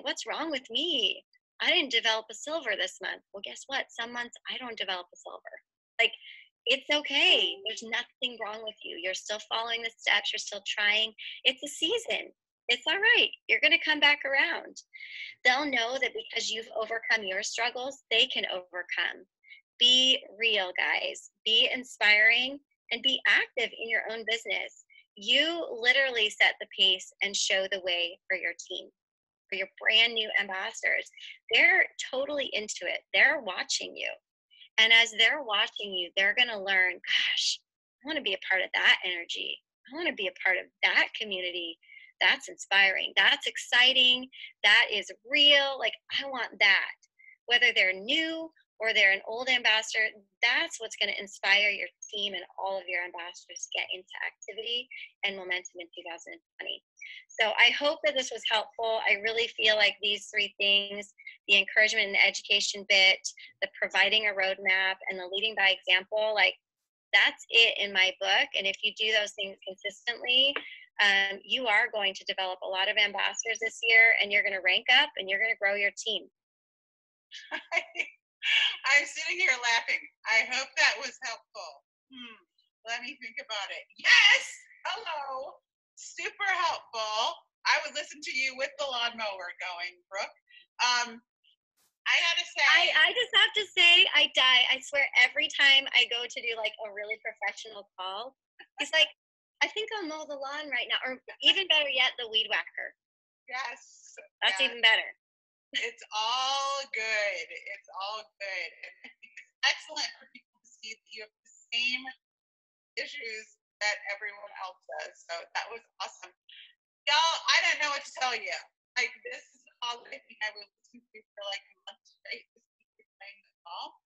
what's wrong with me? I didn't develop a silver this month. Well, guess what? Some months I don't develop a silver. It's okay. There's nothing wrong with you. You're still following the steps. You're still trying. It's a season. It's all right. You're going to come back around. They'll know that because you've overcome your struggles, they can overcome. Be real, guys. Be inspiring and be active in your own business. You literally set the pace and show the way for your team, for your brand new ambassadors. They're totally into it. They're watching you. And as they're watching you, they're going to learn, gosh, I want to be a part of that energy. I want to be a part of that community. That's inspiring. That's exciting. That is real. I want that. Whether they're new or they're an old ambassador, that's what's going to inspire your team and all of your ambassadors to get into activity and momentum in 2020. So I hope that this was helpful. I really feel like these 3 things, the encouragement and the education bit, the providing a roadmap, and the leading by example, that's it in my book. And if you do those things consistently, you are going to develop a lot of ambassadors this year, and you're going to rank up and you're going to grow your team. I'm sitting here laughing. I hope that was helpful. Let me think about it. Yes! Hello! Super helpful. I would listen to you with the lawnmower going, Brooke. I gotta say, I just have to say, I die. I swear, every time I go to do a really professional call, he's like, I think I'll mow the lawn right now. Or even better yet, the weed whacker. Yes. That's even better. It's all good. It's all good. And it's excellent for people to see that you have the same issues that everyone else does. So that was awesome. Y'all, I don't know what to tell you. This is all that I think I would listen to for a month straight this week playing the call.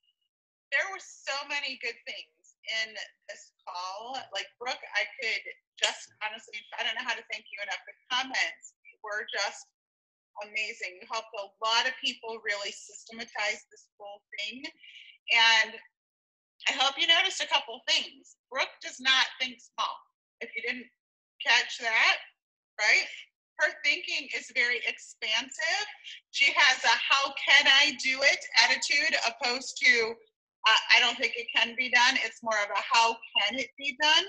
There were so many good things in this call. Brooke, I could just honestly, I don't know how to thank you enough. The comments were just amazing. You helped a lot of people really systematize this whole thing. And I hope you noticed a couple things. Brooke does not think small. If you didn't catch that, right? Her thinking is very expansive. She has a how can I do it attitude opposed to I don't think it can be done. It's more of a how can it be done?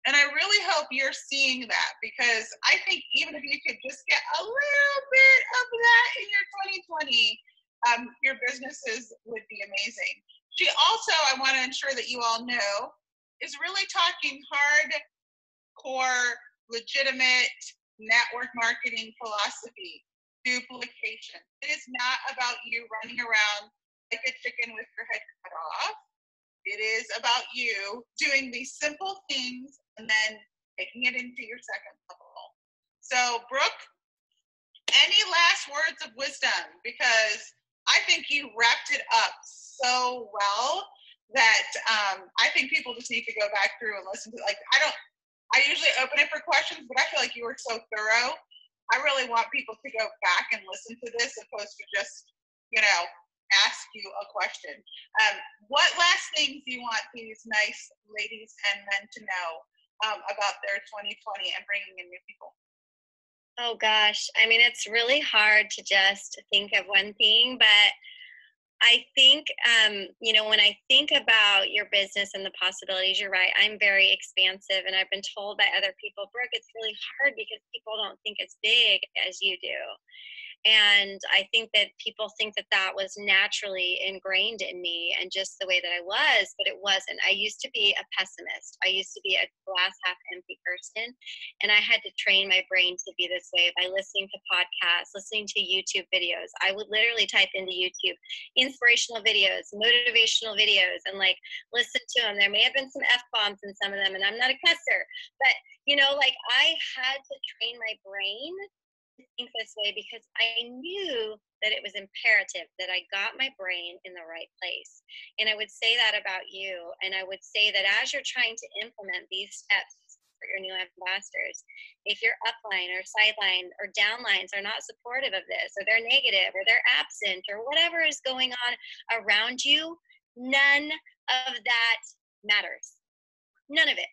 And I really hope you're seeing that, because I think even if you could just get a little bit of that in your 2020, your businesses would be amazing. She also, I want to ensure that you all know, is really talking hardcore, legitimate network marketing philosophy, duplication. It is not about you running around like a chicken with your head cut off. It is about you doing these simple things and then taking it into your second level. So, Brooke, any last words of wisdom? Because I think you wrapped it up so well that I think people just need to go back through and listen to I usually open it for questions, but I feel like you were so thorough. I really want people to go back and listen to this opposed to just, ask you a question. What last things do you want these nice ladies and men to know about their 2020 and bringing in new people? Oh gosh, I mean, it's really hard to just think of one thing, but I think, when I think about your business and the possibilities, you're right. I'm very expansive, and I've been told by other people, Brooke, it's really hard because people don't think as big as you do. And I think that people think that that was naturally ingrained in me and just the way that I was, but it wasn't. I used to be a pessimist. I used to be a glass half empty person. And I had to train my brain to be this way by listening to podcasts, listening to YouTube videos. I would literally type into YouTube inspirational videos, motivational videos, and listen to them. There may have been some F-bombs in some of them, and I'm not a cusser, but I had to train my brain think this way because I knew that it was imperative that I got my brain in the right place. And I would say that about you. And I would say that as you're trying to implement these steps for your new ambassadors, if your upline or sideline or downlines are not supportive of this, or they're negative, or they're absent, or whatever is going on around you, none of that matters. None of it.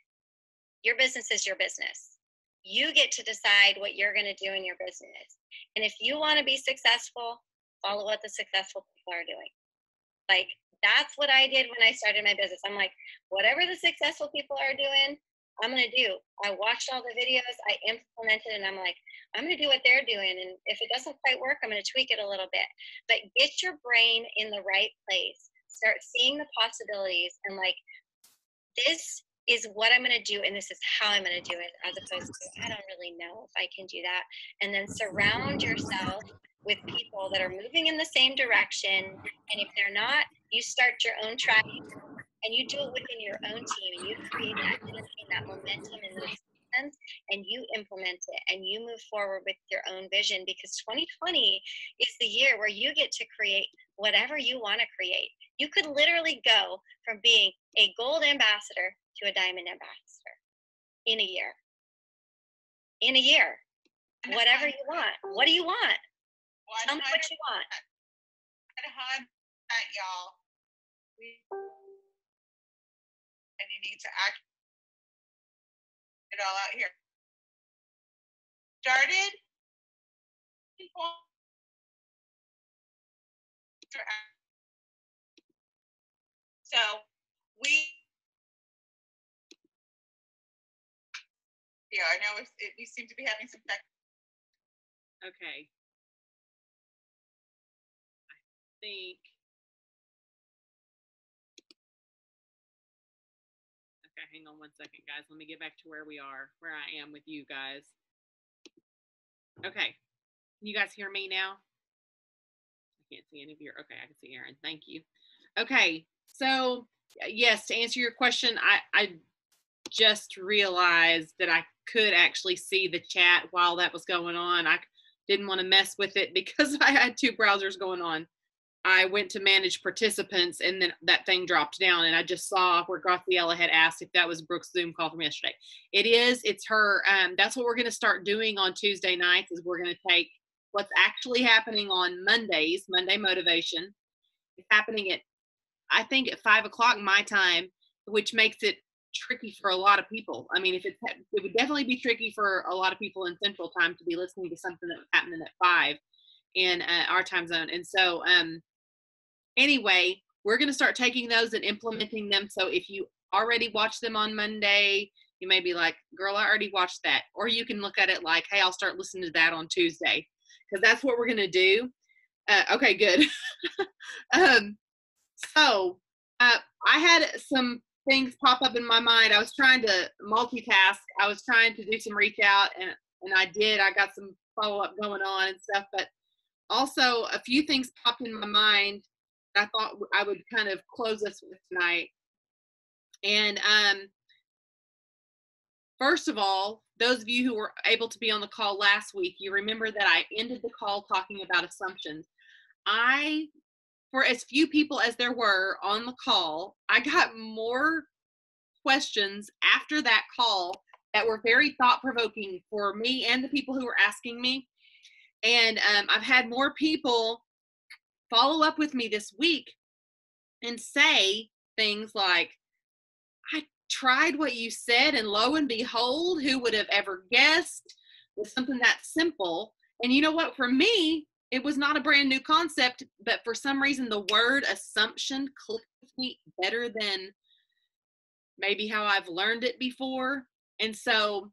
Your business is your business. You get to decide what you're going to do in your business. And if you want to be successful, follow what the successful people are doing. That's what I did when I started my business. I'm like, whatever the successful people are doing, I'm going to do. I watched all the videos, I implemented, and I'm like, I'm going to do what they're doing. And if it doesn't quite work, I'm going to tweak it a little bit. But get your brain in the right place. Start seeing the possibilities and this is what I'm going to do, and this is how I'm going to do it, as opposed to, I don't really know if I can do that. And then surround yourself with people that are moving in the same direction. And if they're not, you start your own tribe, and you do it within your own team, and you create that energy and that momentum in those systems, and you implement it, and you move forward with your own vision, because 2020 is the year where you get to create whatever you want to create. You could literally go from being a gold ambassador to a diamond ambassador in a year. In a year. Whatever you want. What do you want? Tell me what you want. 100%, y'all. And you need to act it all out here. Started. So I know we seem to be having some tech. Okay. I think. Okay, hang on one second, guys. Let me get back to where I am with you guys. Okay. Can you guys hear me now? I can't see any of you. Okay, I can see Aaron. Thank you. Okay. So, yes, to answer your question, I just realized that I could actually see the chat while that was going on. I didn't want to mess with it because I had two browsers going on. I went to manage participants, and then that thing dropped down, and I just saw where Graciela had asked if that was Brooke's Zoom call from yesterday. It is. It's her. That's what we're going to start doing on Tuesday nights, is we're going to take what's actually happening on Mondays, Monday Motivation. It's happening at, I think, at 5 o'clock my time, which makes it tricky for a lot of people. I mean, it would definitely be tricky for a lot of people in Central Time to be listening to something that was happening at 5 in our time zone. And so, anyway, we're going to start taking those and implementing them. So if you already watched them on Monday, you may be like, girl, I already watched that. Or you can look at it like, hey, I'll start listening to that on Tuesday, because that's what we're going to do. Okay, good. So I had some things pop up in my mind. I was trying to multitask. I was trying to do some reach out, and I did. I got some follow-up going on and stuff, but also a few things popped in my mind I thought I would kind of close us with tonight. And first of all, those of you who were able to be on the call last week, you remember that I ended the call talking about assumptions. For as few people as there were on the call, I got more questions after that call that were very thought-provoking for me and the people who were asking me. And I've had more people follow up with me this week and say things like, I tried what you said, and lo and behold, who would have ever guessed with something that simple? And you know what? For me, it was not a brand new concept, but for some reason, the word assumption clicked with me better than maybe how I've learned it before. And so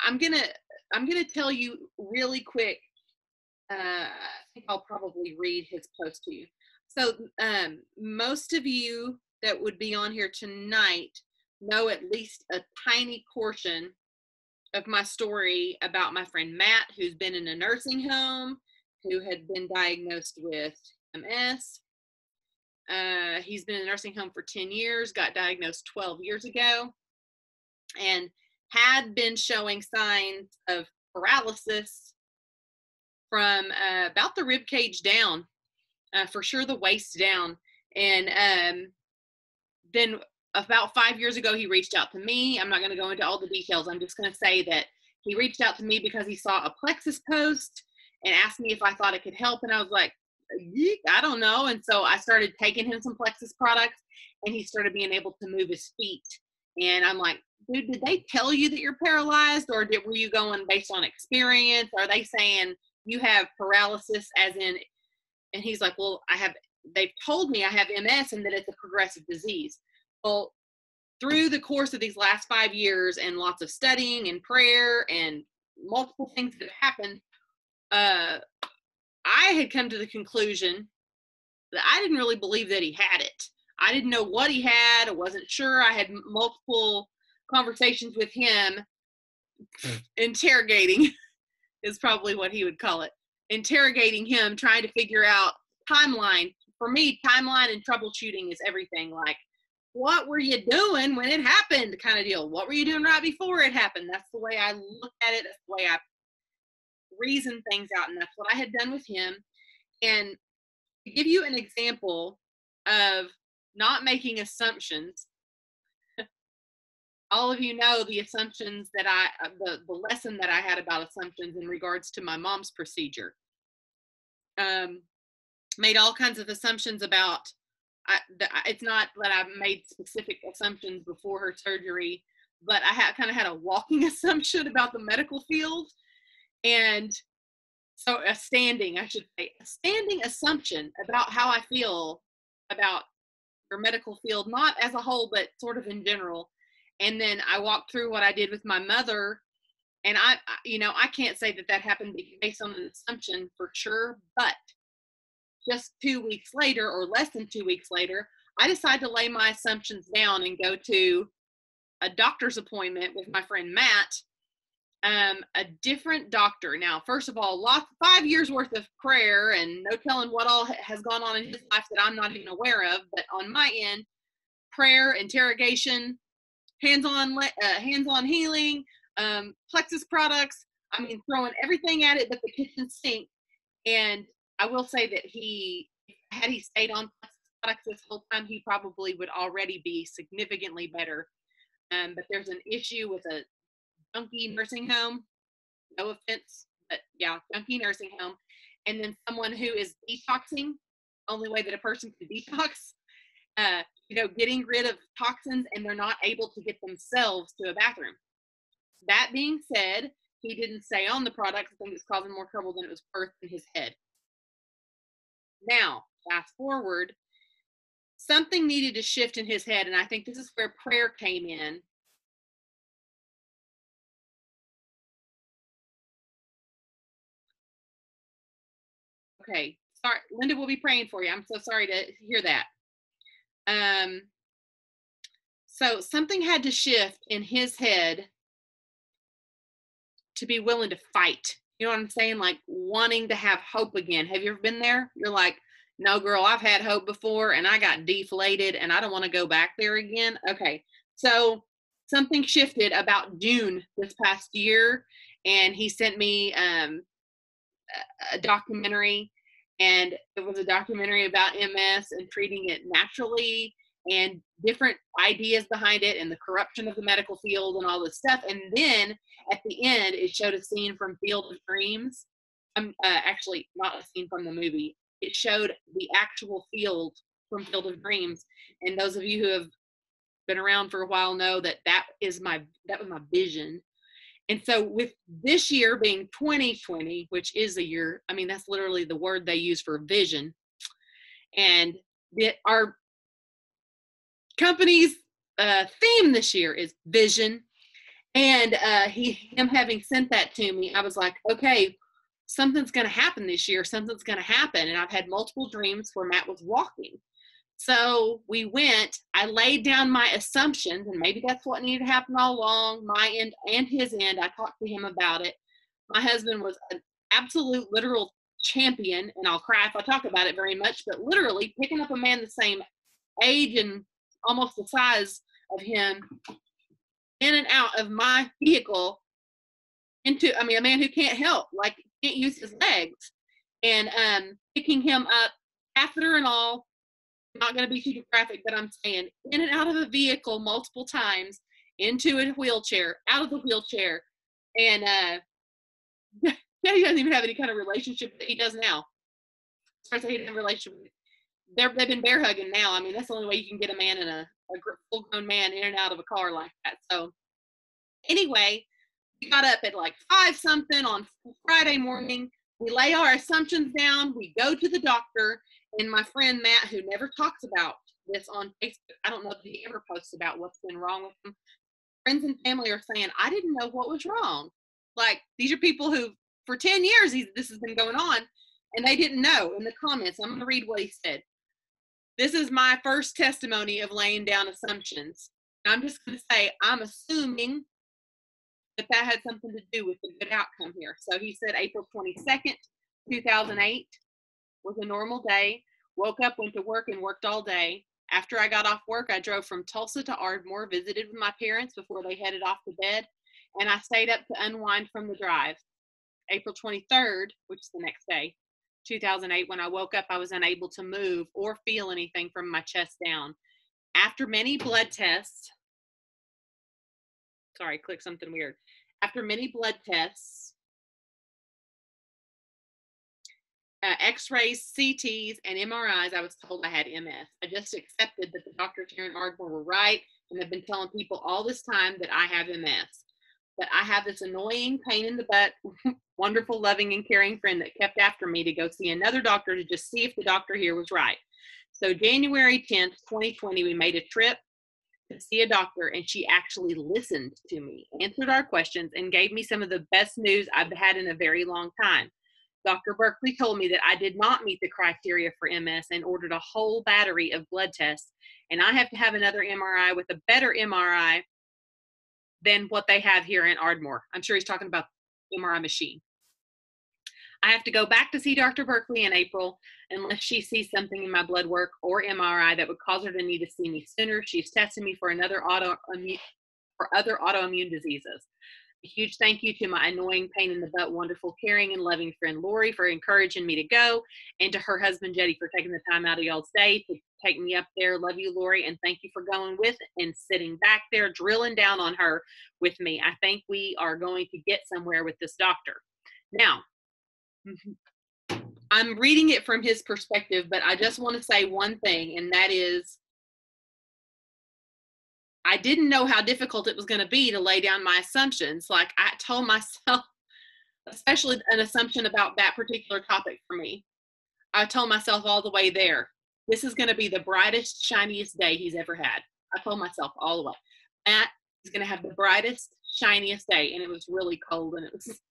I'm gonna tell you really quick. I think I'll probably read his post to you. So most of you that would be on here tonight know at least a tiny portion of my story about my friend Matt, who's been in a nursing home, who had been diagnosed with MS. He's been in a nursing home for 10 years, got diagnosed 12 years ago, and had been showing signs of paralysis from about the rib cage down, for sure the waist down. And then about 5 years ago, he reached out to me. I'm not going to go into all the details. I'm just going to say that he reached out to me because he saw a Plexus post and asked me if I thought it could help. And I was like, I don't know. And so I started taking him some Plexus products, and he started being able to move his feet. And I'm like, dude, did they tell you that you're paralyzed, or were you going based on experience? Are they saying you have paralysis as in? And he's like, well, they've told me I have MS and that it's a progressive disease. Well, through the course of these last 5 years and lots of studying and prayer and multiple things that have happened, I had come to the conclusion that I didn't really believe that he had it. I didn't know what he had. I wasn't sure. I had multiple conversations with him, interrogating is probably what he would call it. Interrogating him, trying to figure out timeline. For me, timeline and troubleshooting is everything. Like, what were you doing when it happened kind of deal? What were you doing right before it happened? That's the way I look at it. That's the way I reason things out. And that's what I had done with him. And to give you an example of not making assumptions, all of you know the assumptions that the lesson that I had about assumptions in regards to my mom's procedure. Made all kinds of assumptions about, it's not that I've made specific assumptions before her surgery, but I kind of had a walking assumption about the medical field. And so a standing assumption about how I feel about your medical field, not as a whole, but sort of in general. And then I walked through what I did with my mother, and I can't say that happened based on an assumption for sure, but just 2 weeks later, or less than 2 weeks later, I decided to lay my assumptions down and go to a doctor's appointment with my friend Matt, a different doctor. Now, first of all, 5 years worth of prayer and no telling what all has gone on in his life that I'm not even aware of, but on my end, prayer, interrogation, hands-on healing, Plexus products. I mean, throwing everything at it but the kitchen sink. And I will say that had he stayed on Plexus products this whole time, he probably would already be significantly better. But there's an issue with a junkie nursing home. No offense, but yeah, junkie nursing home. And then someone who is detoxing, only way that a person can detox, getting rid of toxins, and they're not able to get themselves to a bathroom. That being said, he didn't stay on the products. I think it's causing more trouble than it was worth in his head. Now, fast forward, something needed to shift in his head, and I think this is where prayer came in. Okay, sorry, Linda will be praying for you. I'm so sorry to hear that. So something had to shift in his head to be willing to fight. You know what I'm saying? Like wanting to have hope again. Have you ever been there? You're like, no, girl, I've had hope before and I got deflated and I don't want to go back there again. Okay. So something shifted about June this past year, and he sent me a documentary, and it was a documentary about MS and treating it naturally and different ideas behind it and the corruption of the medical field and all this stuff. And then at the end, it showed a scene from Field of Dreams. Actually, not a scene from the movie. It showed the actual field from Field of Dreams. And those of you who have been around for a while know that that was my vision. And so with this year being 2020, which is a year, I mean, that's literally the word they use for vision. And our company's theme this year is vision. And him having sent that to me, I was like, okay, something's going to happen this year. Something's going to happen. And I've had multiple dreams where Matt was walking. So we went, I laid down my assumptions, and maybe that's what needed to happen all along, my end and his end. I talked to him about it. My husband was an absolute literal champion, and I'll cry if I talk about it very much, but literally picking up a man the same age and almost the size of him in and out of my vehicle into, I mean, a man who can't help, like can't use his legs, and picking him up, catheter and all. Not going to be too graphic, but I'm saying in and out of a vehicle multiple times, into a wheelchair, out of the wheelchair, and yeah, he doesn't even have any kind of relationship that he does now. As far as he didn't have a relationship, they've been bear hugging now. I mean, that's the only way you can get a man in a full-grown man in and out of a car like that. So anyway, we got up at like 5 something on Friday morning. We lay our assumptions down. We go to the doctor. And my friend Matt, who never talks about this on Facebook, I don't know if he ever posts about what's been wrong with him. Friends and family are saying, I didn't know what was wrong. Like, these are people who, for 10 years, this has been going on, and they didn't know in the comments. I'm going to read what he said. This is my first testimony of laying down assumptions. I'm just going to say, I'm assuming that had something to do with the good outcome here. So he said April 22nd, 2008. Was a normal day. Woke up, went to work, and worked all day. After I got off work, I drove from Tulsa to Ardmore, visited with my parents before they headed off to bed, and I stayed up to unwind from the drive. April 23rd, which is the next day, 2008, when I woke up, I was unable to move or feel anything from my chest down. After many blood tests, sorry, click something weird. After many blood tests, X-rays, CTs, and MRIs, I was told I had MS. I just accepted that the doctors here in Ardmore were right, and have been telling people all this time that I have MS. But I have this annoying pain in the butt, wonderful, loving, and caring friend that kept after me to go see another doctor to just see if the doctor here was right. So January 10th, 2020, we made a trip to see a doctor, and she actually listened to me, answered our questions, and gave me some of the best news I've had in a very long time. Dr. Berkeley told me that I did not meet the criteria for MS and ordered a whole battery of blood tests, and I have to have another MRI with a better MRI than what they have here in Ardmore. I'm sure he's talking about the MRI machine. I have to go back to see Dr. Berkeley in April unless she sees something in my blood work or MRI that would cause her to need to see me sooner. She's tested me for other autoimmune diseases. A huge thank you to my annoying pain in the butt, wonderful, caring, and loving friend Lori for encouraging me to go, and to her husband Jetty for taking the time out of y'all's day to take me up there. Love you, Lori, and thank you for going with and sitting back there, drilling down on her with me. I think we are going to get somewhere with this doctor. Now, I'm reading it from his perspective, but I just want to say one thing, and that is, I didn't know how difficult it was going to be to lay down my assumptions. Like, I told myself, especially an assumption about that particular topic for me, I told myself all the way there, this is going to be the brightest, shiniest day he's ever had. I told myself all the way, Matt is going to have the brightest, shiniest day. And it was really cold, and it was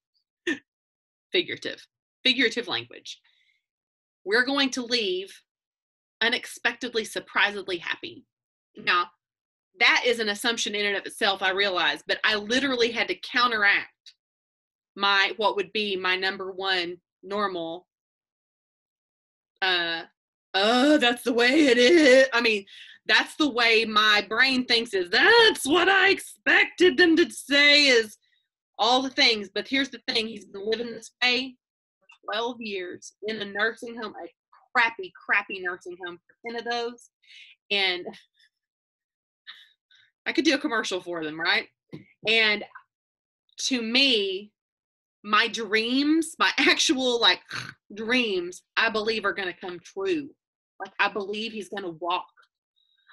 figurative language. We're going to leave unexpectedly, surprisingly happy. Now, that is an assumption in and of itself, I realize, but I literally had to counteract what would be my number one normal, that's the way it is. I mean, that's the way my brain thinks is, that's what I expected them to say, is all the things. But here's the thing, he's been living this way for 12 years in a nursing home, a crappy nursing home for 10 of those. And I could do a commercial for them, right? And to me, my dreams, my actual like dreams, I believe are going to come true. Like, I believe he's going to walk.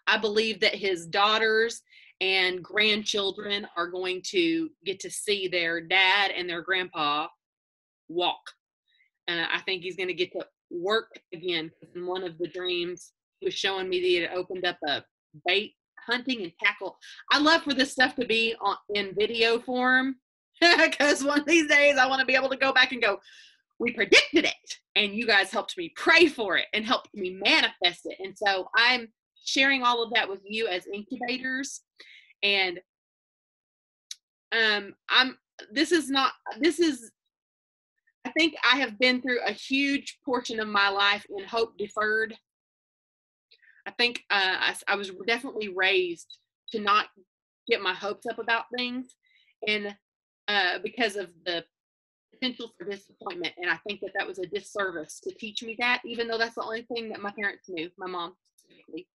I believe that his daughters and grandchildren are going to get to see their dad and their grandpa walk. I think he's going to get to work again. In one of the dreams, he was showing me that he had opened up a bait hunting and tackle. I love for this stuff to be in video form, because one of these days I want to be able to go back and go, we predicted it, and you guys helped me pray for it and helped me manifest it. And so I'm sharing all of that with you as incubators. And I think I have been through a huge portion of my life in hope deferred. I think I was definitely raised to not get my hopes up about things, and because of the potential for disappointment. And I think that was a disservice to teach me that, even though that's the only thing that my parents knew, my mom specifically,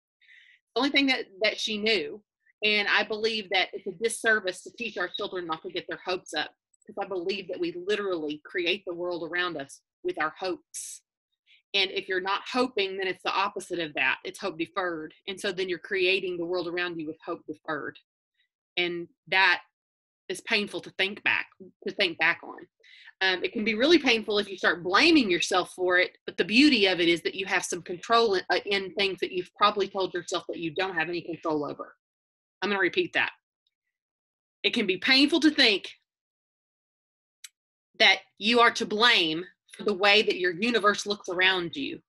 the only thing that she knew. And I believe that it's a disservice to teach our children not to get their hopes up, because I believe that we literally create the world around us with our hopes. And if you're not hoping, then it's the opposite of that. It's hope deferred. And so then you're creating the world around you with hope deferred. And that is painful to think back on. It can be really painful if you start blaming yourself for it. But the beauty of it is that you have some control in things that you've probably told yourself that you don't have any control over. I'm going to repeat that. It can be painful to think that you are to blame for the way that your universe looks around you.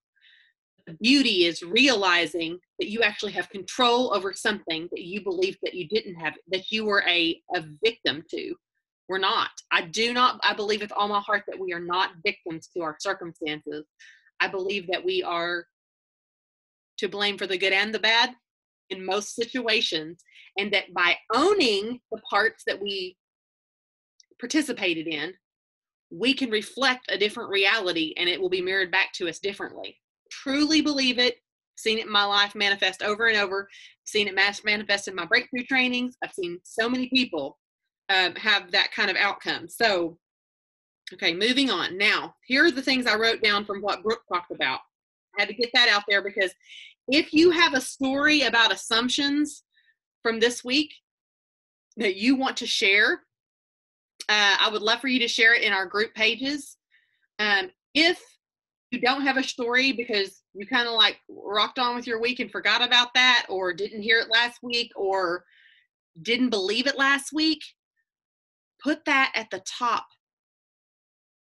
The beauty is realizing that you actually have control over something that you believed that you didn't have, that you were a victim to. We're not. I believe with all my heart that we are not victims to our circumstances. I believe that we are to blame for the good and the bad in most situations, and that by owning the parts that we participated in, we can reflect a different reality and it will be mirrored back to us differently. Truly believe it. Seen it in my life manifest over and over. Seen it manifest in my breakthrough trainings. I've seen so many people have that kind of outcome. So, okay, moving on. Now, here are the things I wrote down from what Brooke talked about. I had to get that out there, because if you have a story about assumptions from this week that you want to share, I would love for you to share it in our group pages. If you don't have a story because you kind of like rocked on with your week and forgot about that, or didn't hear it last week, or didn't believe it last week, put that at the top.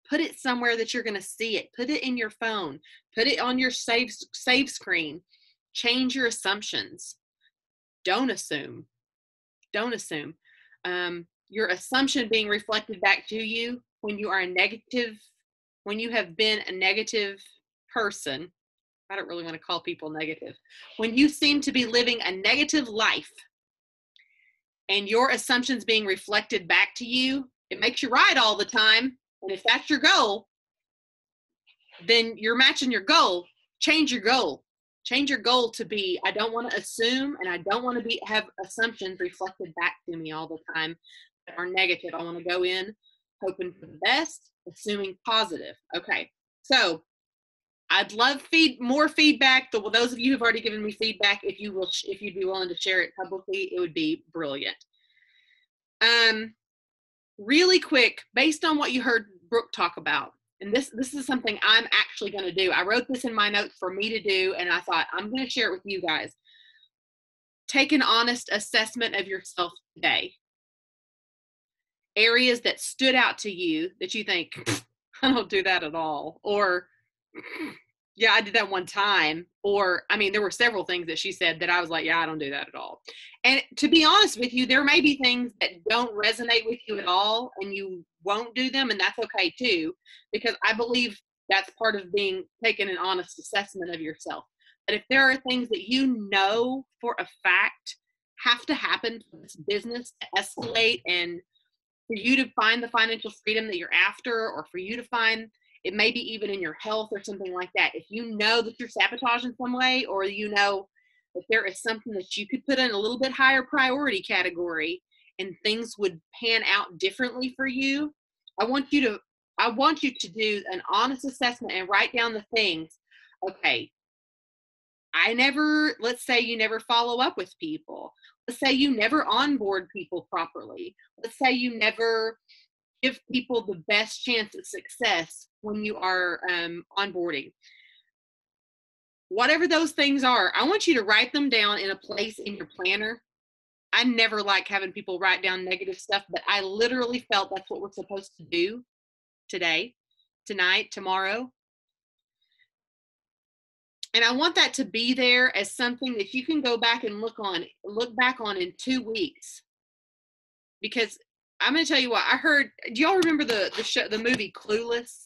Put it somewhere that you're going to see it. Put it in your phone. Put it on your save screen. Change your assumptions. Don't assume. Don't assume. Your assumption being reflected back to you when you are when you have been a negative person. I don't really want to call people negative. When you seem to be living a negative life and your assumptions being reflected back to you, it makes you right all the time. And if that's your goal, then you're matching your goal. Change your goal. Change your goal to be, I don't want to assume, and I don't want to have assumptions reflected back to me all the time that are negative. I want to go in hoping for the best, assuming positive. Okay, so I'd love more feedback. Those of you who've already given me feedback, if you'd be willing to share it publicly, it would be brilliant. Really quick, based on what you heard Brooke talk about, and this is something I'm actually going to do. I wrote this in my notes for me to do, and I thought I'm going to share it with you guys. Take an honest assessment of yourself today. Areas that stood out to you that you think, I don't do that at all, or yeah, I did that one time, or I mean, there were several things that she said that I was like, yeah, I don't do that at all. And to be honest with you, there may be things that don't resonate with you at all, and you won't do them, and that's okay too, because I believe that's part of taking an honest assessment of yourself. But if there are things that you know for a fact have to happen for this business to escalate and for you to find the financial freedom that you're after, or for you to find, it may be even in your health or something like that. If you know that you're sabotaged in some way, or you know that there is something that you could put in a little bit higher priority category and things would pan out differently for you, I want you to do an honest assessment and write down the things. Okay, let's say you never follow up with people. Let's say you never onboard people properly. Let's say you never give people the best chance of success when you are onboarding. Whatever those things are, I want you to write them down in a place in your planner. I never like having people write down negative stuff, but I literally felt that's what we're supposed to do today, tonight, tomorrow. And I want that to be there as something that you can go back and look back on in 2 weeks. Because I'm going to tell you what I heard. Do y'all remember the movie Clueless?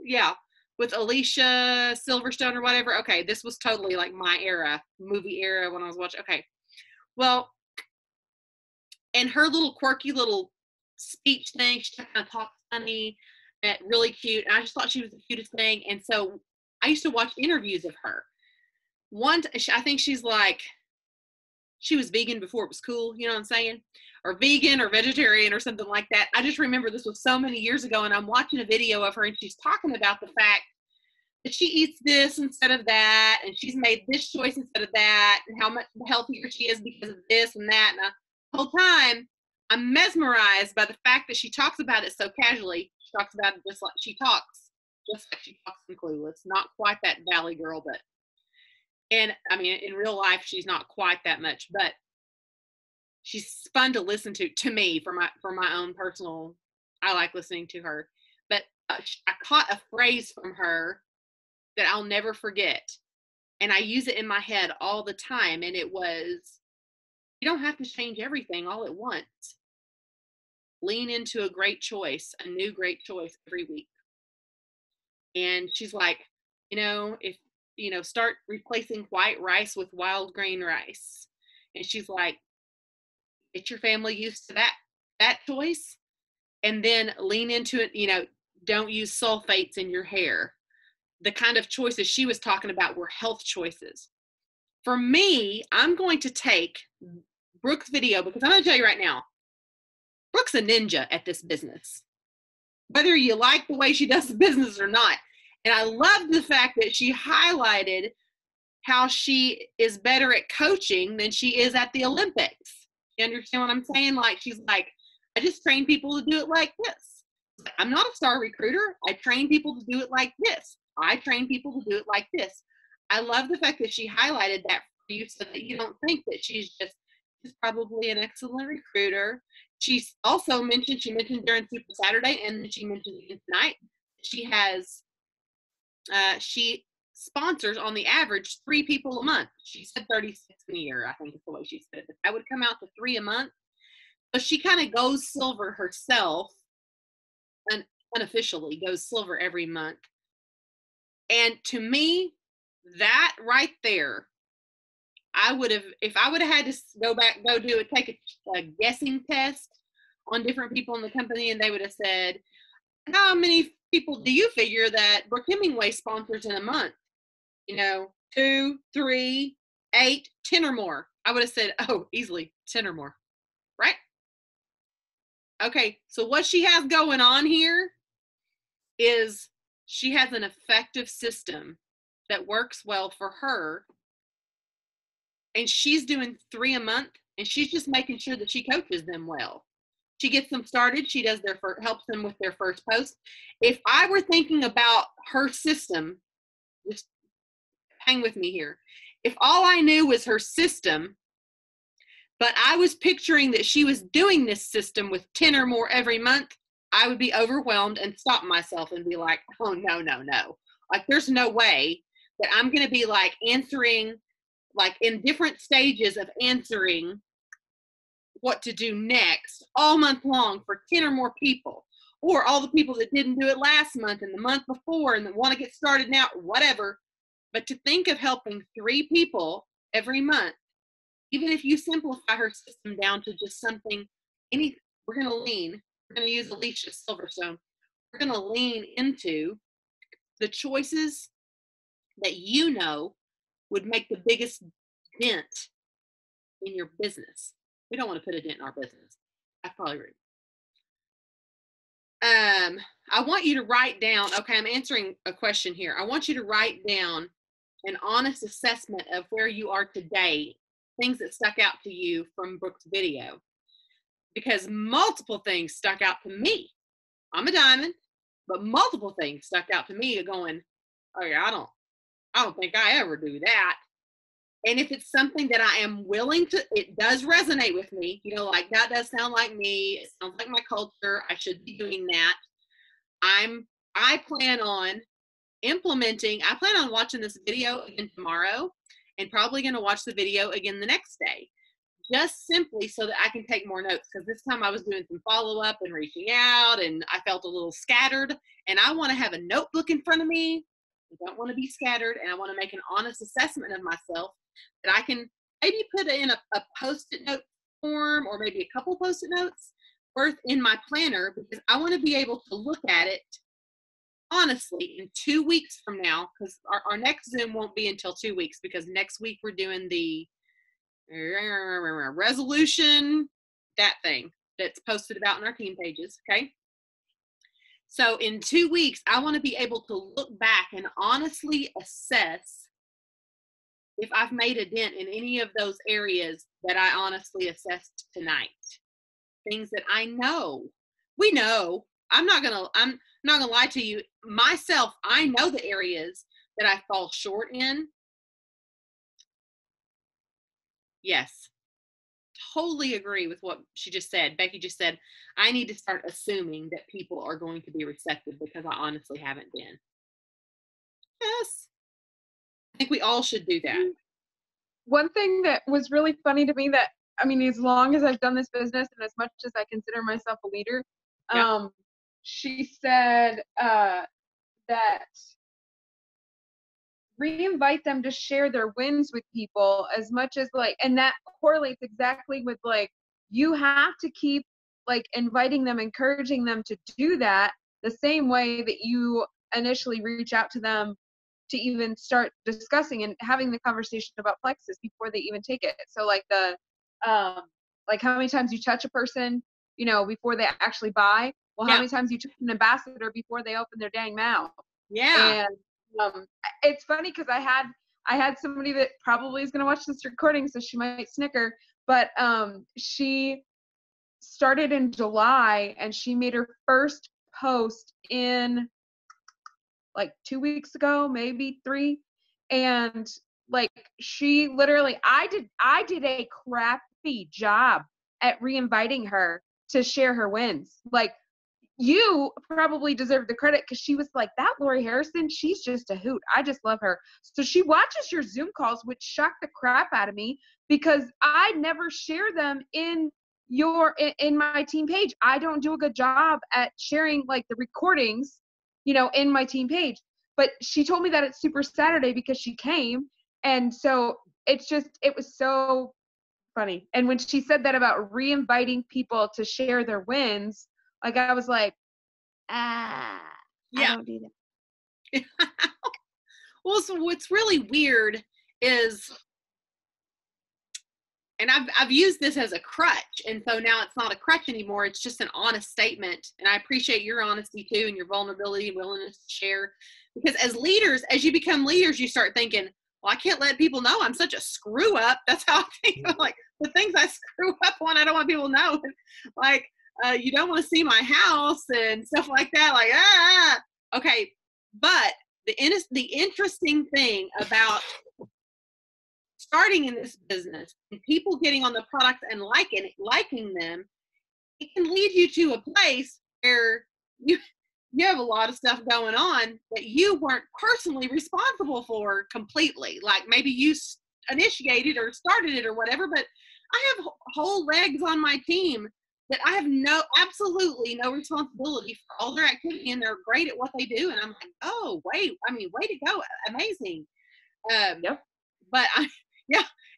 Yeah, with Alicia Silverstone or whatever. Okay, this was totally like my movie era when I was watching. Okay, well, and her little quirky little speech thing, she kind of talks funny, really cute. And I just thought she was the cutest thing. And so I used to watch interviews of her. I think she was vegan before it was cool, you know what I'm saying? Or vegan or vegetarian or something like that. I just remember this was so many years ago, and I'm watching a video of her, and she's talking about the fact that she eats this instead of that, and she's made this choice instead of that, and how much healthier she is because of this and that. And the whole time, I'm mesmerized by the fact that she talks about it so casually. She talks about it just like she talks in Clueless. Not quite that Valley girl, but. And I mean, in real life, she's not quite that much, but she's fun to listen to me for my own personal. I like listening to her. But I caught a phrase from her that I'll never forget, and I use it in my head all the time. And it was, "You don't have to change everything all at once. Lean into a great choice, a new great choice every week." And she's like, if start replacing white rice with wild grain rice. And she's like, get your family used to that choice, and then lean into it. Don't use sulfates in your hair. The kind of choices she was talking about were health choices. For me, I'm going to take Brooke's video, because I'm going to tell you right now, Brooke's a ninja at this business, whether you like the way she does the business or not. And I love the fact that she highlighted how she is better at coaching than she is at the Olympics. You understand what I'm saying? Like, she's like, I just train people to do it like this. I'm not a star recruiter. I train people to do it like this. I train people to do it like this. I love the fact that she highlighted that for you, so that you don't think that she's probably an excellent recruiter. She mentioned during Super Saturday, and then she mentioned again tonight, she sponsors on the average 3 people a month. She said 36 in a year, I think is the way she said it. But that would come out to 3 a month. So she kind of goes silver herself, and unofficially goes silver every month. And to me, that right there, if I would have had to take a guessing test on different people in the company, and they would have said, how many people do you figure that Brooke Hemingway sponsors in a month? 2, 3, 8, 10 or more. I would have said, oh, easily 10 or more, right? Okay, so what she has going on here is she has an effective system that works well for her, and she's doing 3 a month, and she's just making sure that she coaches them well. She gets them started. She does helps them with their first post. If I were thinking about her system, just hang with me here. If all I knew was her system, but I was picturing that she was doing this system with 10 or more every month, I would be overwhelmed and stop myself and be like, oh, no. Like, there's no way that I'm going to be like answering, like in different stages of answering what to do next all month long for 10 or more people, or all the people that didn't do it last month and the month before and that want to get started now, whatever. But to think of helping 3 people every month, even if you simplify her system down to just something, we're going to use Alicia Silverstone. we're going to lean into the choices that you know would make the biggest dent in your business. We don't want to put a dent in our business. That's probably rude. I want you to write down, okay, I'm answering a question here. I want you to write down an honest assessment of where you are today, things that stuck out to you from Brooke's video, because multiple things stuck out to me. I'm a diamond, but multiple things stuck out to me going, oh yeah, I don't think I ever do that. And if it's something that I am willing to, it does resonate with me, you know, like that does sound like me. It sounds like my culture. I should be doing that. I plan on watching this video again tomorrow and probably going to watch the video again the next day, just simply so that I can take more notes. Because this time I was doing some follow-up and reaching out and I felt a little scattered, and I want to have a notebook in front of me. I don't want to be scattered, and I want to make an honest assessment of myself that I can maybe put in a post-it note form, or maybe a couple post-it notes worth in my planner, because I want to be able to look at it honestly in 2 weeks from now, because our next Zoom won't be until 2 weeks, because next week we're doing the resolution, that thing that's posted about in our team pages, okay? So in 2 weeks, I want to be able to look back and honestly assess if I've made a dent in any of those areas that I honestly assessed tonight. Things that I know, we know. I'm not gonna lie to you. Myself, I know the areas that I fall short in. Yes, totally agree with what she just said. Becky just said, I need to start assuming that people are going to be receptive, because I honestly haven't been. Yes, I think we all should do that. One thing that was really funny to me, that, I mean, as long as I've done this business and as much as I consider myself a leader, yeah. She said that reinvite them to share their wins with people as much as, like, and that correlates exactly with, like, you have to keep, like, inviting them, encouraging them to do that the same way that you initially reach out to them to even start discussing and having the conversation about plexus before they even take it. So, like, the like how many times you touch a person, you know, before they actually buy. Well, how many times you touch an ambassador before they open their dang mouth? Yeah. And it's funny because I had somebody that probably is going to watch this recording, so she might snicker, but she started in July and she made her first post in like 2 weeks ago, maybe 3. And like, she literally, I did a crappy job at reinviting her to share her wins. Like, you probably deserve the credit, because she was like, that Lori Harrison, she's just a hoot. I just love her. So she watches your Zoom calls, which shocked the crap out of me, because I never share them in my team page. I don't do a good job at sharing, like, the recordings, you know, in my team page. But she told me that it's Super Saturday because she came. And so it was so funny. And when she said that about reinviting people to share their wins, like, I was like, I don't do that. Well, so what's really weird is, and I've used this as a crutch, and so now it's not a crutch anymore. It's just an honest statement. And I appreciate your honesty too, and your vulnerability and willingness to share. Because as leaders, as you become leaders, you start thinking, well, I can't let people know I'm such a screw up. That's how I think. Like, the things I screw up on, I don't want people to know. Like, you don't want to see my house and stuff like that. Like, okay. But the interesting thing about starting in this business and people getting on the product and liking them, it can lead you to a place where you have a lot of stuff going on that you weren't personally responsible for completely. Like, maybe you initiated or started it or whatever, but I have whole legs on my team that I have absolutely no responsibility for all their activity, and they're great at what they do. And I'm like, oh, wait, I mean, way to go. Amazing. Yep. But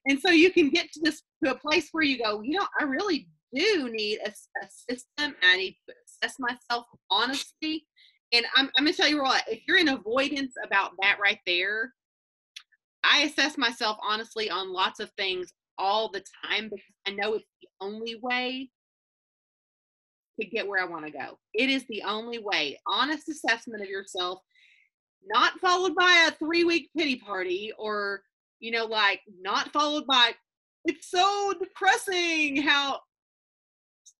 and so you can get to a place where you go, you know, I really do need a system. I need to assess myself honestly And I'm going to tell you what, if you're in avoidance about that right there, I assess myself honestly on lots of things all the time because I know it's the only way to get where I want to go. It is the only way. Honest assessment of yourself, not followed by a 3-week pity party or, like not followed by, it's so depressing how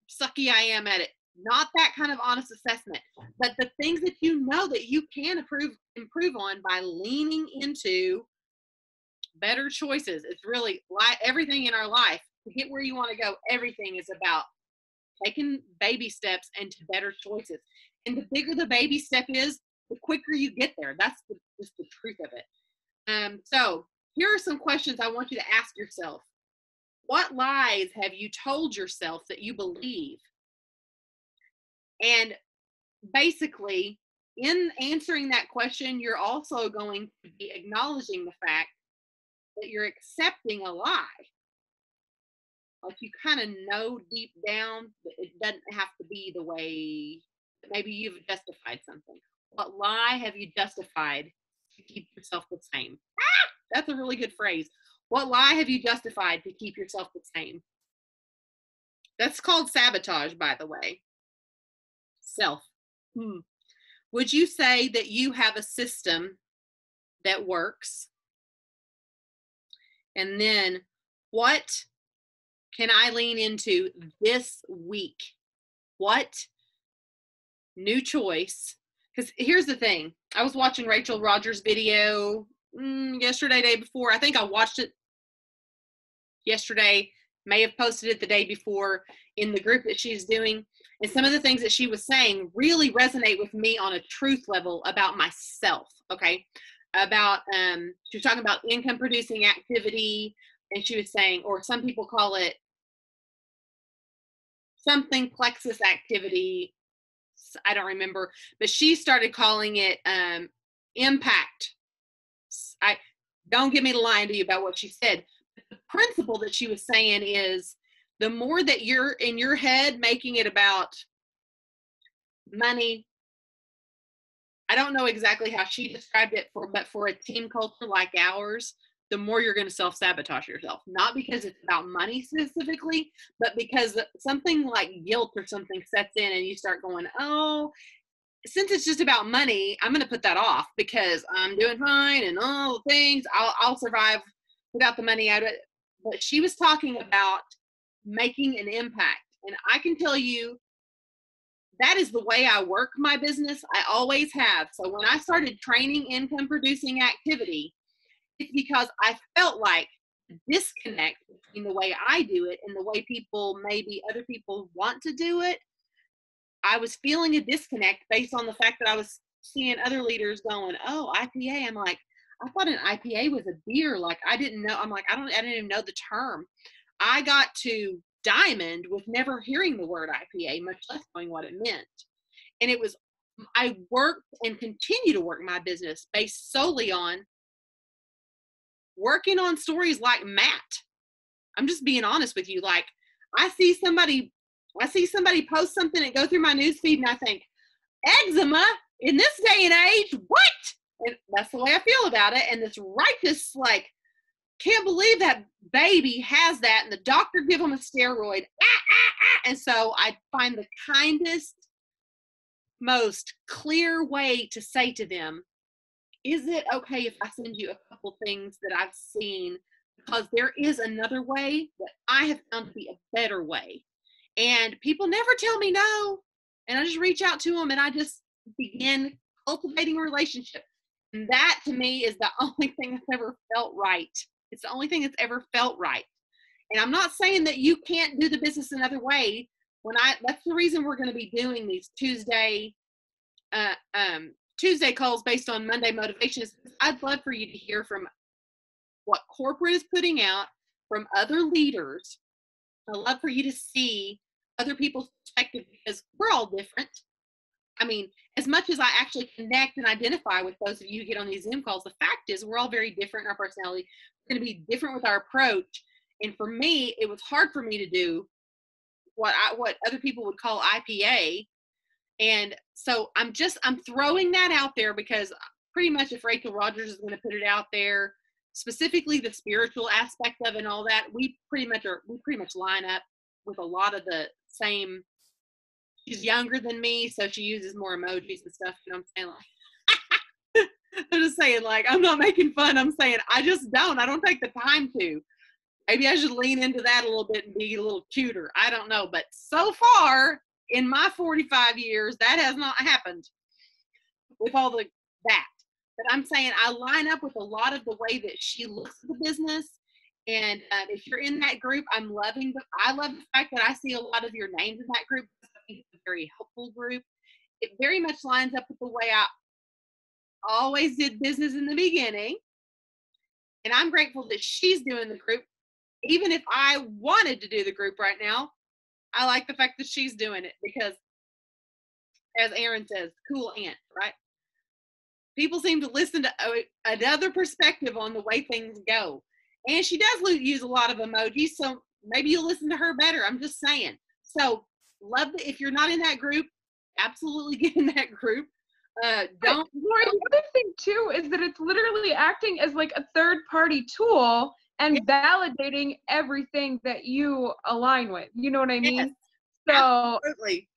sucky I am at it. Not that kind of honest assessment, but the things that you know that you can improve on by leaning into better choices. It's really like everything in our life to get where you want to go. Everything is about taking baby steps into better choices. And the bigger the baby step is, the quicker you get there. That's just the truth of it. So here are some questions I want you to ask yourself. What lies have you told yourself that you believe? And basically, in answering that question, you're also going to be acknowledging the fact that you're accepting a lie. Like you kind of know deep down that it doesn't have to be the way, maybe you've justified something. What lie have you justified to keep yourself the same? That's a really good phrase. What lie have you justified to keep yourself the same? That's called sabotage, by the way. Self. Would you say that you have a system that works? And then what can I lean into this week? What new choice? Because here's the thing. I was watching Rachel Rogers' video yesterday, day before. I think I watched it yesterday, may have posted it the day before in the group that she's doing. And some of the things that she was saying really resonate with me on a truth level about myself, okay? About, she was talking about income producing activity, and she was saying, or some people call it something plexus activity. I don't remember, but she started calling it impact. Don't get me to lying to you about what she said. The principle that she was saying is the more that you're in your head making it about money. I don't know exactly how she described it, but for a team culture like ours, the more you're going to self-sabotage yourself. Not because it's about money specifically, but because something like guilt or something sets in and you start going, oh, since it's just about money, I'm going to put that off because I'm doing fine and all the things. I'll survive without the money out of it. But she was talking about making an impact. And I can tell you, that is the way I work my business. I always have. So when I started training income producing activity, it's because I felt like the disconnect between the way I do it and the way maybe other people want to do it. I was feeling a disconnect based on the fact that I was seeing other leaders going, oh, IPA. I'm like, I thought an IPA was a beer. Like, I didn't know. I'm like, I didn't even know the term. I got to Diamond with never hearing the word IPA, much less knowing what it meant. And I worked and continue to work my business based solely on working on stories like Matt. I'm just being honest with you. Like, I see somebody post something and go through my news feed and I think, eczema in this day and age, what? And that's the way I feel about it. And this righteous, like, can't believe that baby has that and the doctor give them a steroid. And so I find the kindest, most clear way to say to them, is it okay if I send you a couple things that I've seen? Because there is another way that I have found to be a better way. And people never tell me no. And I just reach out to them and I just begin cultivating a relationship. And that to me is the only thing that's ever felt right. It's the only thing that's ever felt right. And I'm not saying that you can't do the business another way. That's the reason we're going to be doing these Tuesday calls based on Monday motivations. I'd love for you to hear from what corporate is putting out from other leaders. I'd love for you to see other people's perspective because we're all different. I mean, as much as I actually connect and identify with those of you who get on these Zoom calls, the fact is we're all very different in our personality. We're going to be different with our approach. And for me, it was hard for me to do what other people would call IPA. And so I'm throwing that out there because pretty much if Rachel Rogers is going to put it out there, specifically the spiritual aspect of it and all that, we pretty much line up with a lot of the same. She's younger than me, so she uses more emojis and stuff. You know what I'm saying? Like, I'm just saying, like, I'm not making fun. I'm saying I don't take the time to. Maybe I should lean into that a little bit and be a little cuter. I don't know. But so far in my 45 years, that has not happened with all that. But I'm saying I line up with a lot of the way that she looks at the business. And if you're in that group, I love the fact that I see a lot of your names in that group. I think it's a very helpful group. It very much lines up with the way I always did business in the beginning. And I'm grateful that she's doing the group. Even if I wanted to do the group right now, I like the fact that she's doing it because, as Aaron says, cool aunt, right? People seem to listen to another perspective on the way things go. And she does use a lot of emojis, so maybe you'll listen to her better. I'm just saying. So, if you're not in that group, absolutely get in that group. Don't. Lori, the other thing, too, is that it's literally acting as like a third-party tool and validating everything that you align with. You know what I mean? Yes, so, absolutely.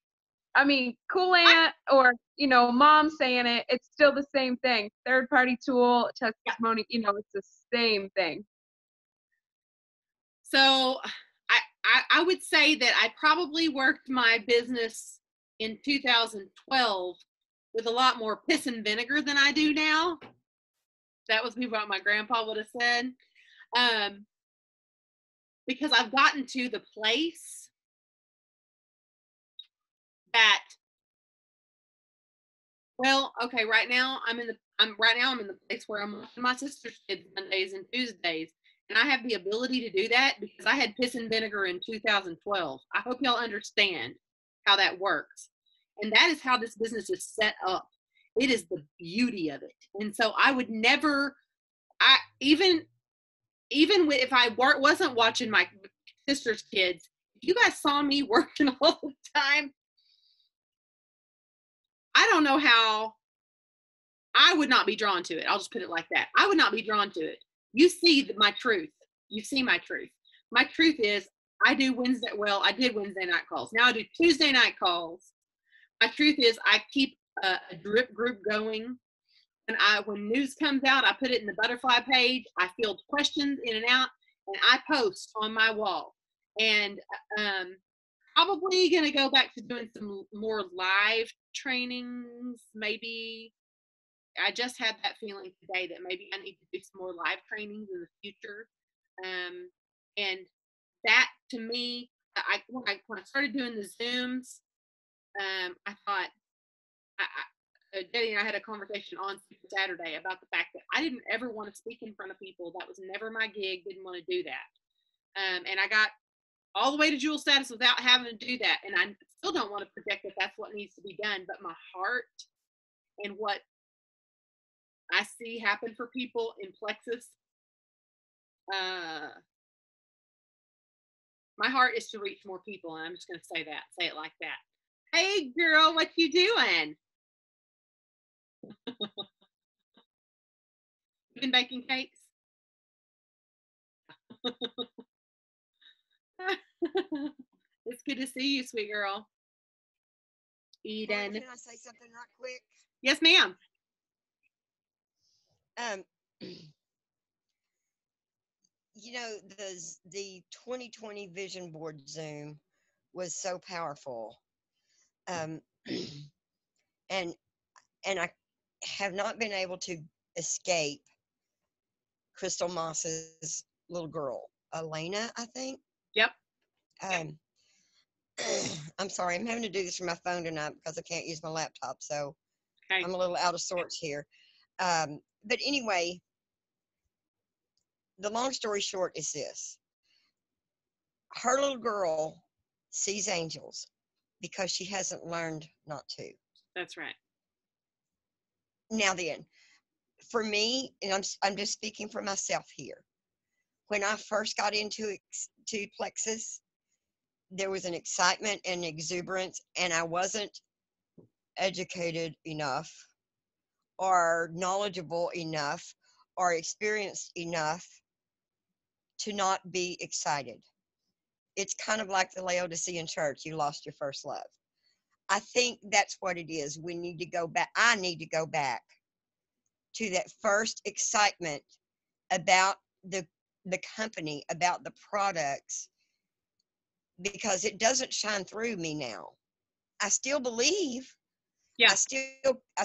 I mean, cool aunt or, mom saying it, it's still the same thing. Third-party tool, testimony, it's the same thing. So I would say that I probably worked my business in 2012 with a lot more piss and vinegar than I do now. That was what my grandpa would have said. Because I've gotten to the place that, right now I'm in the place where I'm watching my sister's kids Mondays and Tuesdays. And I have the ability to do that because I had piss and vinegar in 2012. I hope y'all understand how that works. And that is how this business is set up. It is the beauty of it. And so I would never, even if I wasn't watching my sister's kids, if you guys saw me working all the time, I don't know how I would not be drawn to it. I'll just put it like that. I would not be drawn to it. You see my truth. You see my truth. My truth is I did Wednesday night calls. Now I do Tuesday night calls. My truth is I keep a drip group going. And when news comes out, I put it in the butterfly page. I field questions in and out, and I post on my wall. And probably going to go back to doing some more live trainings, maybe. I just had that feeling today that maybe I need to do some more live trainings in the future. And that to me, when I started doing the Zooms, I thought, Daddy and I had a conversation on Saturday about the fact that I didn't ever want to speak in front of people. That was never my gig. Didn't want to do that. And I got all the way to jewel status without having to do that. And I still don't want to project that that's what needs to be done. But my heart and what I see happen for people in Plexus, my heart is to reach more people, and I'm just going to say it like that. Hey, girl, what you doing? You been baking cakes? It's good to see you, sweet girl. Eden. Can I say something right quick? Yes, ma'am. The 2020 vision board Zoom was so powerful. And I have not been able to escape Crystal Moss's little girl, Elena, I think. Yep. I'm sorry, I'm having to do this from my phone tonight because I can't use my laptop, so okay. I'm a little out of sorts here. But anyway, the long story short is this. Her little girl sees angels because she hasn't learned not to. That's right. Now then, for me, and I'm just speaking for myself here, when I first got into Plexus, there was an excitement and exuberance, and I wasn't educated enough or knowledgeable enough or experienced enough to not be excited. It's kind of like the Laodicean church. You lost your first love. I think that's what it is. We need to go back. I need to go back to that first excitement about the company, about the products, because it doesn't shine through me now. I still believe. Yeah. I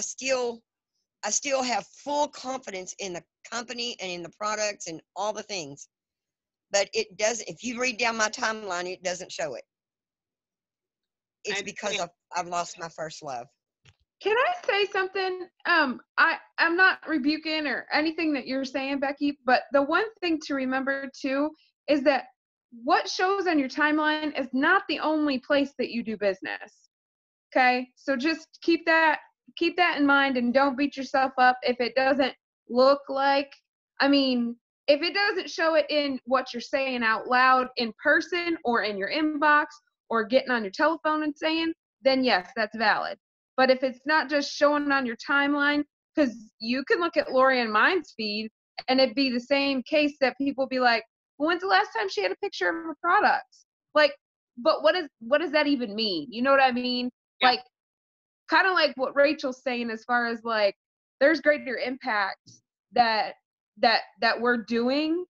still have full confidence in the company and in the products and all the things. But it doesn't, if you read down my timeline, it doesn't show it. It's because I've lost my first love. Can I say something? I'm not rebuking or anything that you're saying, Becky, but the one thing to remember too is that what shows on your timeline is not the only place that you do business. Okay? So just keep that in mind, and don't beat yourself up if it doesn't look like, if it doesn't show it in what you're saying out loud in person or in your inbox or getting on your telephone and saying, then yes, that's valid. But if it's not just showing on your timeline, because you can look at Lori and mine's feed and it'd be the same case that people be like, well, when's the last time she had a picture of her products? Like, but what does that even mean? You know what I mean? Yeah. Like, kind of like what Rachel's saying as far as like, there's greater impact that we're doing,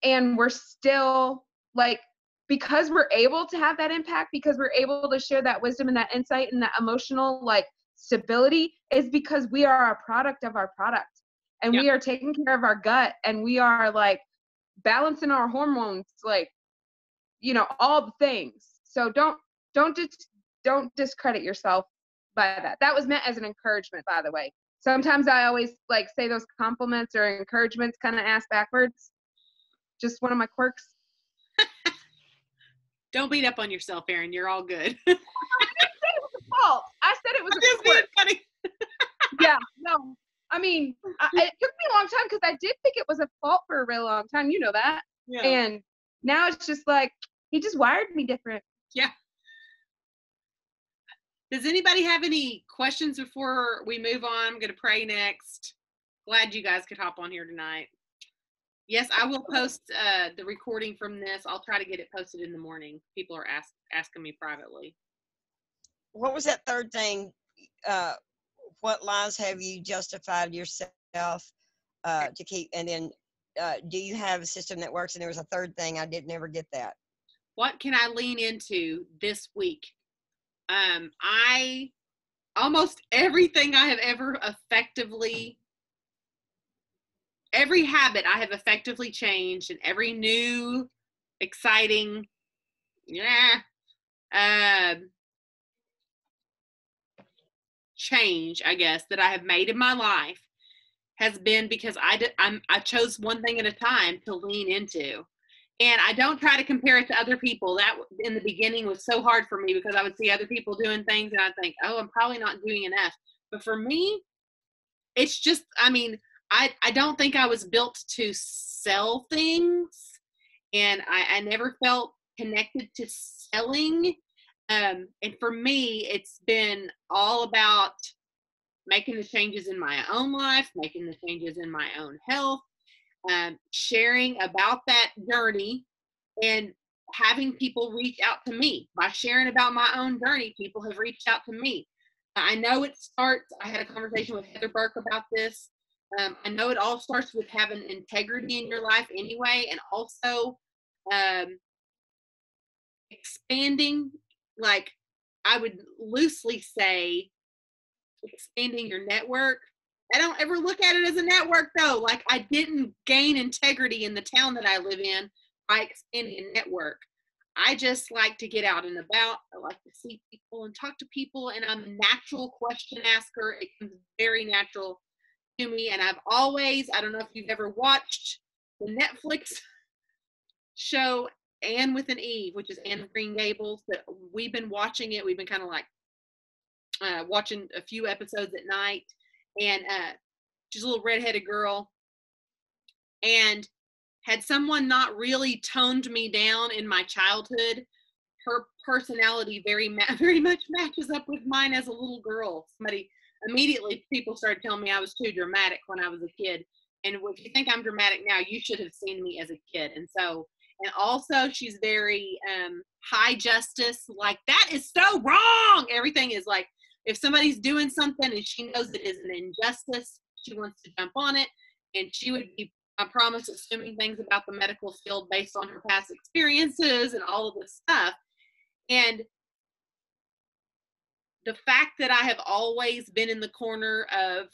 and we're still like, because we're able to have that impact, because we're able to share that wisdom and that insight and that emotional like stability, is because we are a product of our product, and we are taking care of our gut, and we are like balancing our hormones, like, all the things. So don't discredit yourself by that. That was meant as an encouragement, by the way. Sometimes I always like say those compliments or encouragements kind of ass backwards. Just one of my quirks. Don't beat up on yourself, Erin. You're all good. I didn't say it was a fault. I said it was a quirk. Funny. Yeah, no. It took me a long time because I did think it was a fault for a real long time. You know that. Yeah. And now it's just like, he just wired me different. Yeah. Does anybody have any questions before we move on? I'm going to pray next. Glad you guys could hop on here tonight. Yes, I will post the recording from this. I'll try to get it posted in the morning. People are asking me privately. What was that third thing? What lies have you justified yourself to keep? And then do you have a system that works? And there was a third thing. I didn't ever get that. What can I lean into this week? Almost everything I have every habit I have effectively changed, and every new, exciting, change, I guess, that I have made in my life has been because I chose one thing at a time to lean into. And I don't try to compare it to other people. That in the beginning was so hard for me because I would see other people doing things and I'd think, oh, I'm probably not doing enough. But for me, it's just, I don't think I was built to sell things, and I never felt connected to selling. And for me, it's been all about making the changes in my own life, making the changes in my own health, sharing about that journey, and having people reach out to me. By sharing about my own journey, people have reached out to me. I know it starts, I had a conversation with Heather Burke about this. I know it all starts with having integrity in your life anyway, and also expanding, like I would loosely say, expanding your network. I don't ever look at it as a network though. Like, I didn't gain integrity in the town that I live in by expanding a network. I just like to get out and about. I like to see people and talk to people, and I'm a natural question asker. It comes very natural to me. And I've always, I don't know if you've ever watched the Netflix show Anne with an E, which is Anne of Green Gables, but we've been watching it. We've been kind of like watching a few episodes at night, and she's a little redheaded girl, and had someone not really toned me down in my childhood her personality very much matches up with mine as a little girl. Immediately people started telling me I was too dramatic when I was a kid. And if you think I'm dramatic now, you should have seen me as a kid. And also she's very high justice. Like, that is so wrong. Everything is like, if somebody's doing something and she knows it is an injustice, she wants to jump on it. And she would be, I promise, assuming things about the medical field based on her past experiences and all of this stuff. And the fact that I have always been in the corner of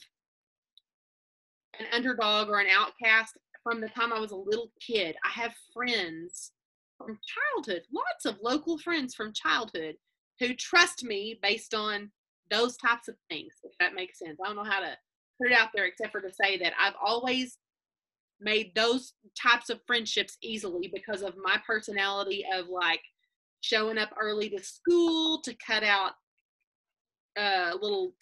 an underdog or an outcast from the time I was a little kid. I have friends from childhood, lots of local friends from childhood, who trust me based on those types of things, if that makes sense. I don't know how to put it out there except for to say that I've always made those types of friendships easily because of my personality of like showing up early to school to cut out little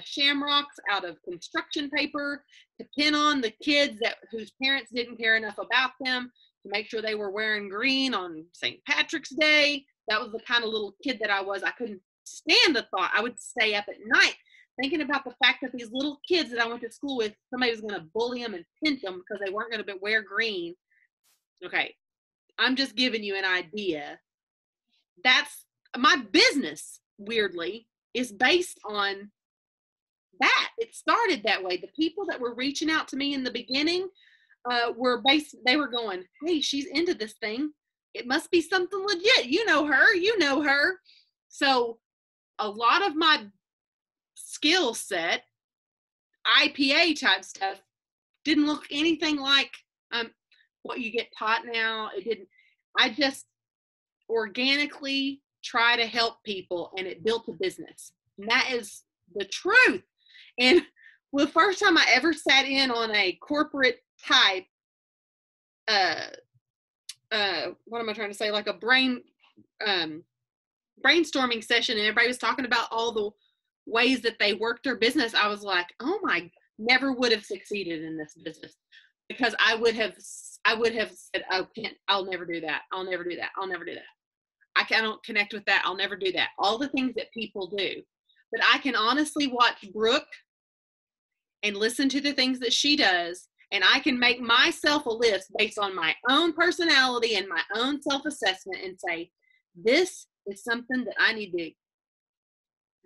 shamrocks out of construction paper, to pin on the kids whose parents didn't care enough about them, to make sure they were wearing green on St. Patrick's Day. That was the kind of little kid that I was. I couldn't stand the thought. I would stay up at night thinking about the fact that these little kids that I went to school with, somebody was going to bully them and pinch them because they weren't going to wear green. Okay, I'm just giving you an idea. That's my business, weirdly, is based on that. It started that way. The people that were reaching out to me in the beginning they were going, hey, she's into this thing. It must be something legit. You know her. So a lot of my skill set, IPA type stuff, didn't look anything like what you get taught now. It didn't. I just organically try to help people, and it built a business. And that is the truth. And the first time I ever sat in on a corporate type, what am I trying to say? Like a brainstorming session, and everybody was talking about all the ways that they work their business. I was like, oh my, never would have succeeded in this business, because I would have said, oh, I'll never do that. I'll never do that. I'll never do that. I don't connect with that. I'll never do that. All the things that people do. But I can honestly watch Brooke and listen to the things that she does, and I can make myself a list based on my own personality and my own self-assessment and say, this is something that I need to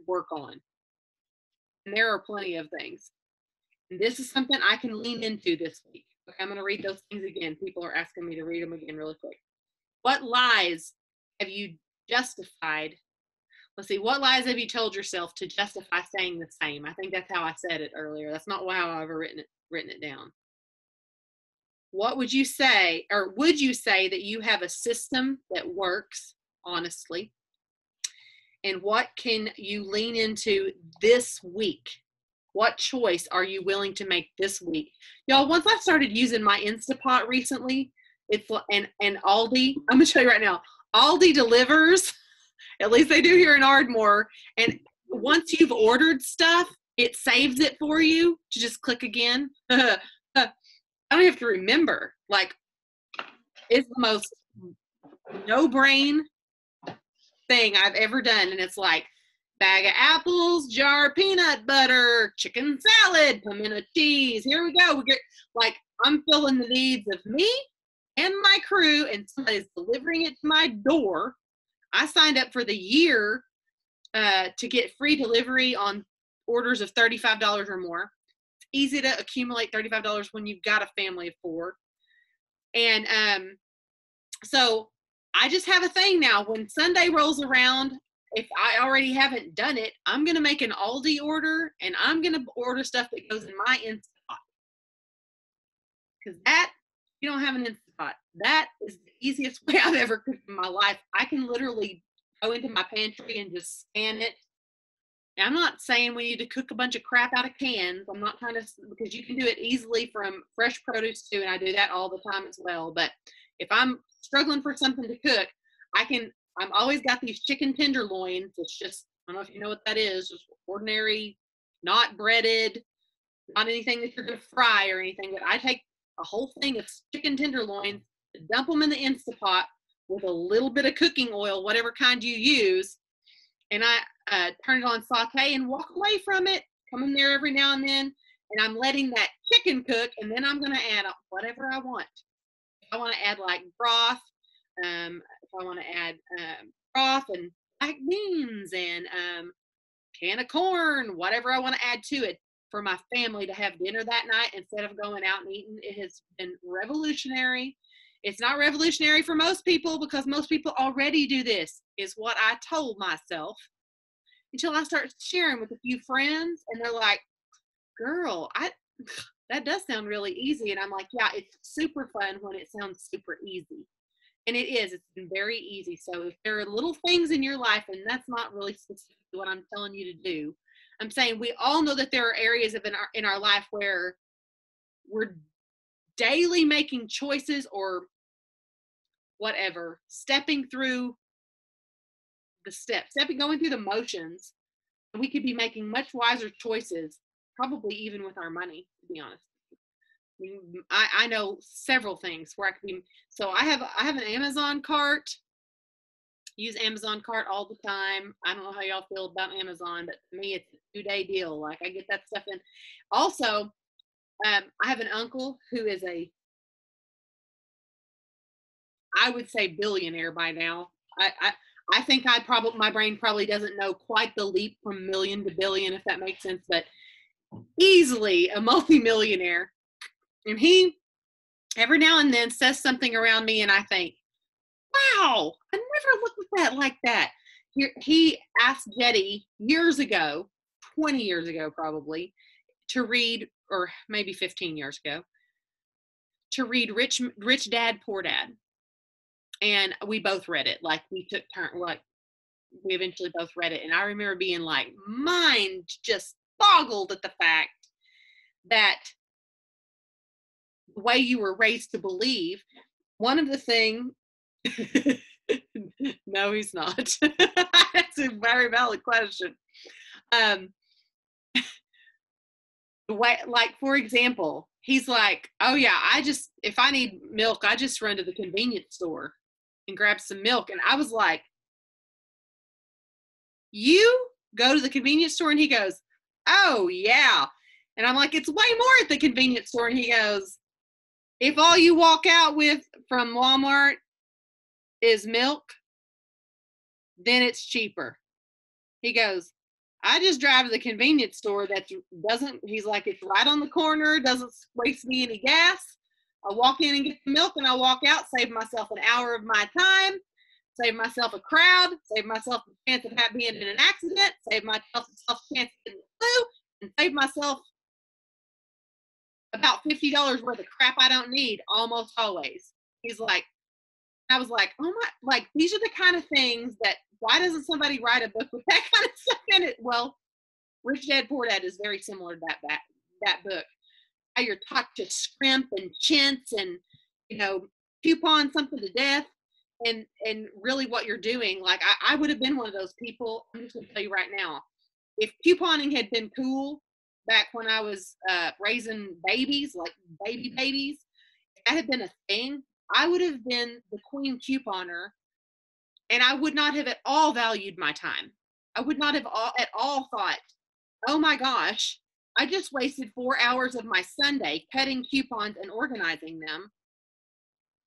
work on. And there are plenty of things. And this is something I can lean into this week. Okay, I'm going to read those things again. People are asking me to read them again really quick. What lies have you justified? Let's see. What lies have you told yourself to justify staying the same? I think that's how I said it earlier. That's not how I've ever written it down. What would you say, or would you say that you have a system that works, honestly? And what can you lean into this week? What choice are you willing to make this week? Y'all, once I started using my Instapot recently, it's and Aldi, I'm gonna show you right now. Aldi delivers, at least they do here in Ardmore. And once you've ordered stuff, it saves it for you to just click again. I don't have to remember. Like, it's the most no-brain thing I've ever done. And it's like, bag of apples, jar of peanut butter, chicken salad, pimento cheese. Here we go. I'm filling the needs of me and my crew, and somebody's delivering it to my door. I signed up for the year to get free delivery on orders of $35 or more. It's easy to accumulate $35 when you've got a family of 4. And so I just have a thing now. When Sunday rolls around, if I already haven't done it, I'm going to make an Aldi order, and I'm going to order stuff that goes in my Instapot. Because you don't have an Instapot. That is the easiest way I've ever cooked in my life. I can literally go into my pantry and just scan it. And I'm not saying we need to cook a bunch of crap out of cans. I'm not trying to, because you can do it easily from fresh produce too, and I do that all the time as well. But if I'm struggling for something to cook, I'm always got these chicken tenderloins. It's just, I don't know if you know what that is, just ordinary, not breaded, not anything that you're going to fry or anything. But I take a whole thing of chicken tenderloins, dump them in the Instapot, with a little bit of cooking oil, whatever kind you use. And I turn it on saute and walk away from it. Come in there every now and then, and I'm letting that chicken cook, and then I'm going to add whatever I want. If I want to add like broth, if I want to add broth and black beans and can of corn, whatever I want to add to it for my family to have dinner that night instead of going out and eating, it has been revolutionary. It's not revolutionary for most people because most people already do this, is what I told myself, until I start sharing with a few friends, and they're like, girl, that does sound really easy. And I'm like, yeah, it's super fun when it sounds super easy. And it is. It's been very easy. So if there are little things in your life, and that's not really specifically what I'm telling you to do, I'm saying we all know that there are areas in our life where we're daily making choices or whatever, stepping through the steps, going through the motions. We could be making much wiser choices, probably even with our money, to be honest. I know several things where I could be. So I have an Amazon cart. Use Amazon cart all the time. I don't know how y'all feel about Amazon, but to me, it's a 2-day deal. Like, I get that stuff in. Also, I have an uncle who is I would say billionaire by now. I think my brain probably doesn't know quite the leap from million to billion, if that makes sense, but easily a multimillionaire. And he every now and then says something around me, and I think, wow, I never looked at that like that. He asked Jetty years ago, 20 years ago probably, to read, or maybe 15 years ago, to read Rich Dad, Poor Dad. And we both read it. Like, we took turn, like, we eventually both read it. And I remember being like, mind just boggled at the fact that the way you were raised to believe, one of the things, no, he's not. That's a very valid question. The way, like, for example, he's like, oh yeah, if I need milk, I just run to the convenience store and grab some milk. And I was like, you go to the convenience store? And he goes, oh yeah. And I'm like, it's way more at the convenience store. And he goes, if all you walk out with from Walmart is milk, then it's cheaper. He goes, I just drive to the convenience store he's like, it's right on the corner, doesn't waste me any gas. I walk in and get the milk, and I walk out, save myself an hour of my time, save myself a crowd, save myself a chance of being in an accident, save myself a chance of getting the flu, and save myself about $50 worth of crap I don't need almost always. He's like, I was like, oh my, like, these are the kind of things that, why doesn't somebody write a book with that kind of stuff in it? Well, Rich Dad, Poor Dad is very similar to that book. How you're taught to scrimp and chintz and, coupon something to death. And really what you're doing, like, I would have been one of those people. I'm just going to tell you right now, if couponing had been cool back when I was raising babies, like babies, if that had been a thing, I would have been the queen couponer, and I would not have at all valued my time. I would not have at all thought, oh my gosh, I just wasted 4 hours of my Sunday cutting coupons and organizing them.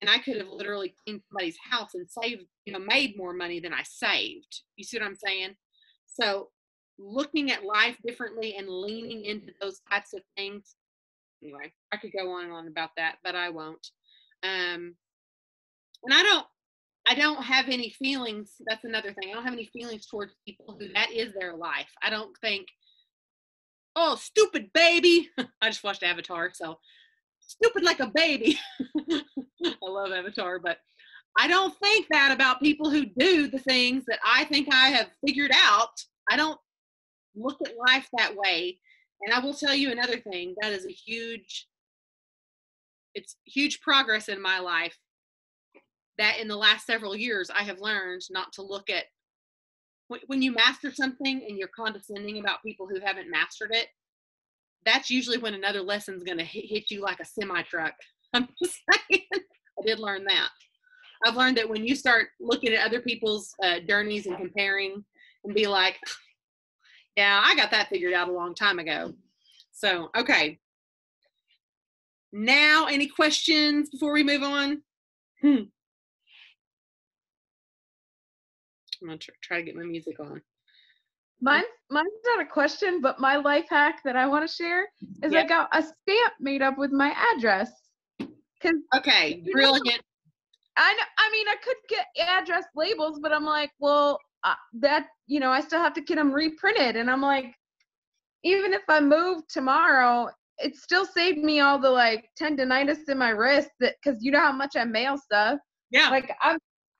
And I could have literally cleaned somebody's house and saved, made more money than I saved. You see what I'm saying? So looking at life differently and leaning into those types of things. Anyway, I could go on and on about that, but I won't. And I don't have any feelings. That's another thing. I don't have any feelings towards people who that is their life. I don't think, oh, stupid baby. I just watched Avatar, so stupid like a baby. I love Avatar, but I don't think that about people who do the things that I think I have figured out. I don't look at life that way. And I will tell you another thing. That is it's huge progress in my life, that in the last several years I have learned not to look at, when you master something and you're condescending about people who haven't mastered it, that's usually when another lesson's going to hit you like a semi truck. I'm just saying. I did learn that. I've learned that when you start looking at other people's journeys and comparing and be like, yeah, I got that figured out a long time ago. So, okay. Now, any questions before we move on? I'm going to try to get my music on. Mine's not a question, but my life hack that I want to share is I got a stamp made up with my address. Okay, brilliant. I mean, I could get address labels, but I'm like, well, that, you know, I still have to get them reprinted. And I'm like, even if I move tomorrow, it still saved me all the like tendonitis in my wrist, that because you know how much I mail stuff. Yeah. Like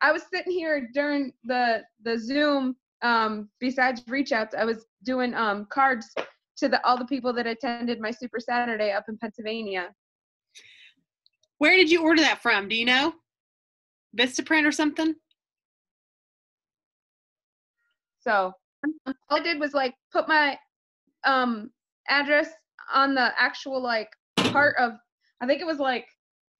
I was sitting here during the Zoom, besides reach outs, I was doing cards to all the people that attended my Super Saturday up in Pennsylvania. Where did you order that from? Do you know? Vistaprint or something? So all I did was like put my address on the actual like part of, I think it was like,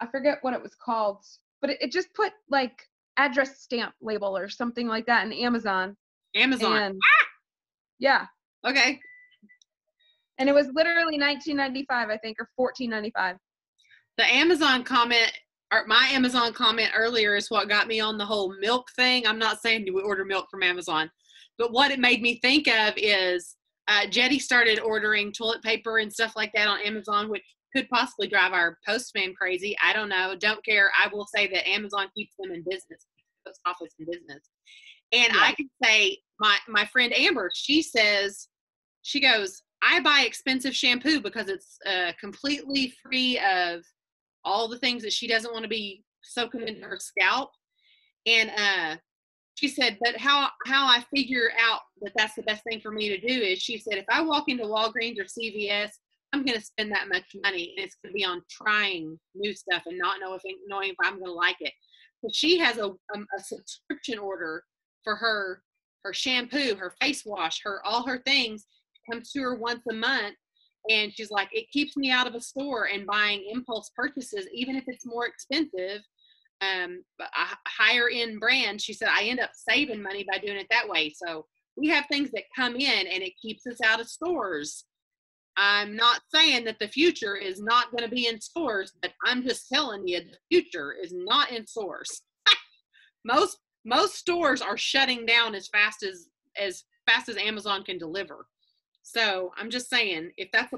I forget what it was called, but it just put like address stamp label or something like that in Amazon. And, yeah. Okay. And it was literally $19.95, I think, or $14.95. The Amazon comment, or my Amazon comment earlier, is what got me on the whole milk thing. I'm not saying we order milk from Amazon, but what it made me think of is Jetty started ordering toilet paper and stuff like that on Amazon, which could possibly drive our postman crazy. I don't know. Don't care. I will say that Amazon keeps them in business, post office in business. And I can say my friend Amber, she goes, I buy expensive shampoo because it's completely free of all the things that she doesn't want to be soaking into her scalp. And she said, but how I figure out that that's the best thing for me to do is, she said, if I walk into Walgreens or CVS, I'm going to spend that much money, and it's going to be on trying new stuff and not knowing if I'm going to like it. So she has a subscription order for her shampoo, her face wash, all her things. It comes to her once a month. And she's like, it keeps me out of a store and buying impulse purchases, even if it's more expensive, a higher end brand. She said, I end up saving money by doing it that way. So we have things that come in and it keeps us out of stores. I'm not saying that the future is not going to be in stores, but I'm just telling you the future is not in stores. Most stores are shutting down as fast as Amazon can deliver. So I'm just saying, if that's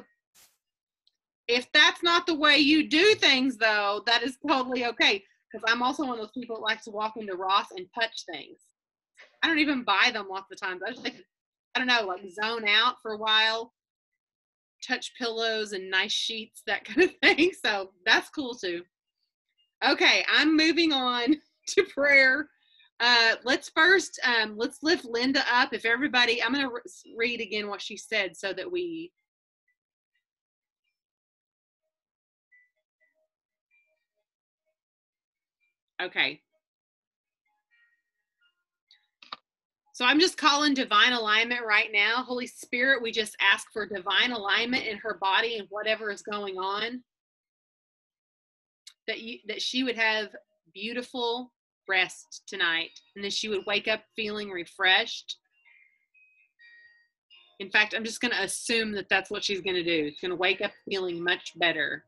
not the way you do things, though, that is totally okay. Because I'm also one of those people that likes to walk into Ross and touch things. I don't even buy them lots of times. I just like, I don't know, like zone out for a while, touch pillows and nice sheets, that kind of thing. So that's cool too. Okay, I'm moving on to prayer. Let's lift Linda up. If everybody, I'm going to read again what she said so that we. Okay. So I'm just calling divine alignment right now. Holy Spirit, we just ask for divine alignment in her body and whatever is going on. That she would have beautiful rest tonight, and then she would wake up feeling refreshed. In fact, I'm just going to assume that that's what she's going to do. She's going to wake up feeling much better.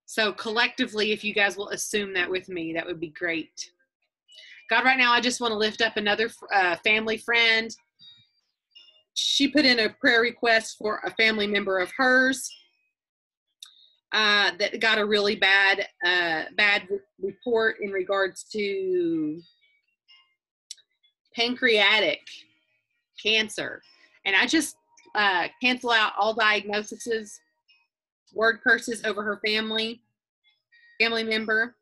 So collectively, if you guys will assume that with me, that would be great. God, right now, I just want to lift up another family friend. She put in a prayer request for a family member of hers that got a really bad report in regards to pancreatic cancer. And I just cancel out all diagnoses, word curses over her family member.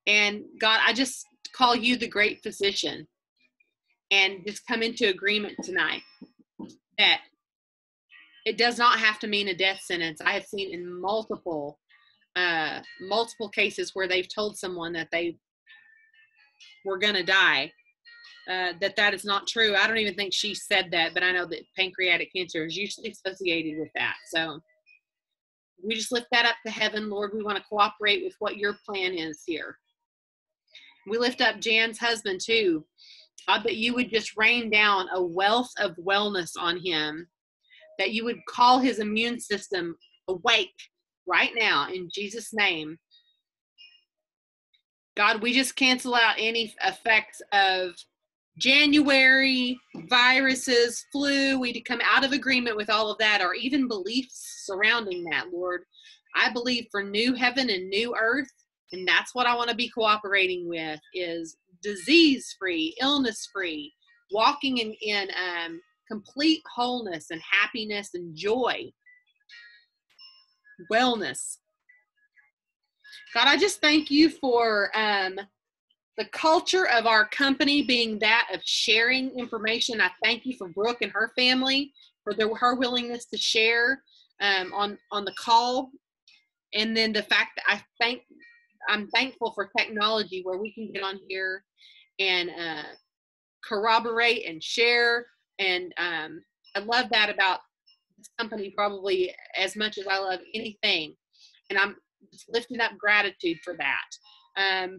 And God, I just call you the great physician and just come into agreement tonight that it does not have to mean a death sentence. I have seen in multiple cases where they've told someone that they were going to die, that is not true. I don't even think she said that, but I know that pancreatic cancer is usually associated with that. So we just lift that up to heaven. Lord, we want to cooperate with what your plan is here. We lift up Jan's husband too. God, that you would just rain down a wealth of wellness on him, that you would call his immune system awake right now in Jesus' name. God, we just cancel out any effects of January, viruses, flu. We come out of agreement with all of that, or even beliefs surrounding that, Lord. I believe for new heaven and new earth, and that's what I want to be cooperating with, is disease-free, illness-free, walking in complete wholeness and happiness and joy, wellness. God, I just thank you for the culture of our company being that of sharing information. I thank you for Brooke and her family for her willingness to share on the call. And then the fact that I'm thankful for technology where we can get on here and corroborate and share. And I love that about this company probably as much as I love anything. And I'm just lifting up gratitude for that.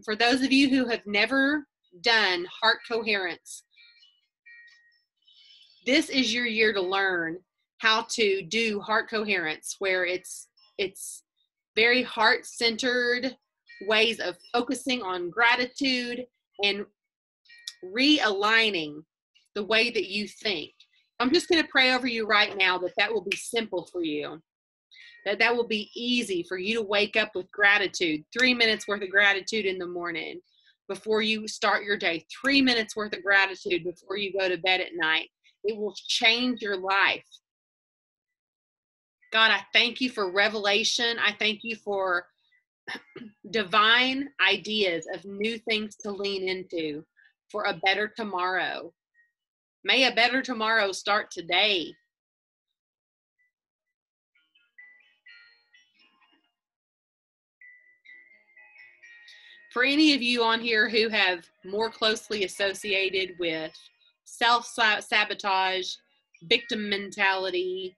For those of you who have never done heart coherence, this is your year to learn how to do heart coherence, where it's very heart-centered ways of focusing on gratitude and realigning the way that you think. I'm just going to pray over you right now that will be simple for you, that will be easy for you to wake up with gratitude. 3 minutes worth of gratitude in the morning before you start your day. 3 minutes worth of gratitude before you go to bed at night. It will change your life. God, I thank you for revelation. I thank you for divine ideas of new things to lean into for a better tomorrow. May a better tomorrow start today. For any of you on here who have more closely associated with self-sabotage, victim mentality,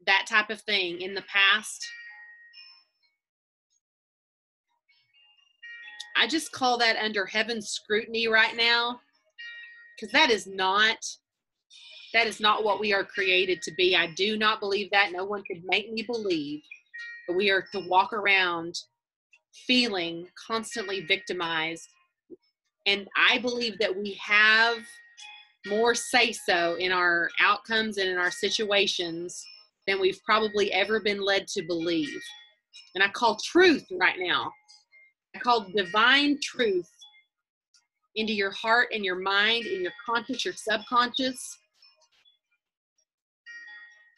that type of thing in the past, I just call that under heaven's scrutiny right now, because that is not what we are created to be. I do not believe that. No one could make me believe that we are to walk around feeling constantly victimized. And I believe that we have more say-so in our outcomes and in our situations than we've probably ever been led to believe. And I call truth right now. I call divine truth into your heart and your mind, in your conscious, your subconscious,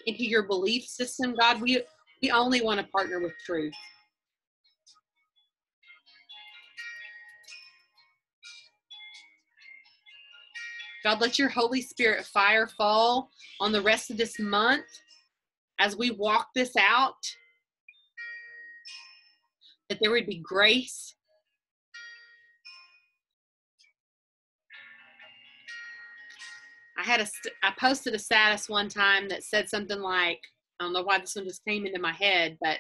into your belief system. God, we only want to partner with truth. God, let your Holy Spirit fire fall on the rest of this month as we walk this out, that there would be grace. I posted a status one time that said something like, I don't know why this one just came into my head, but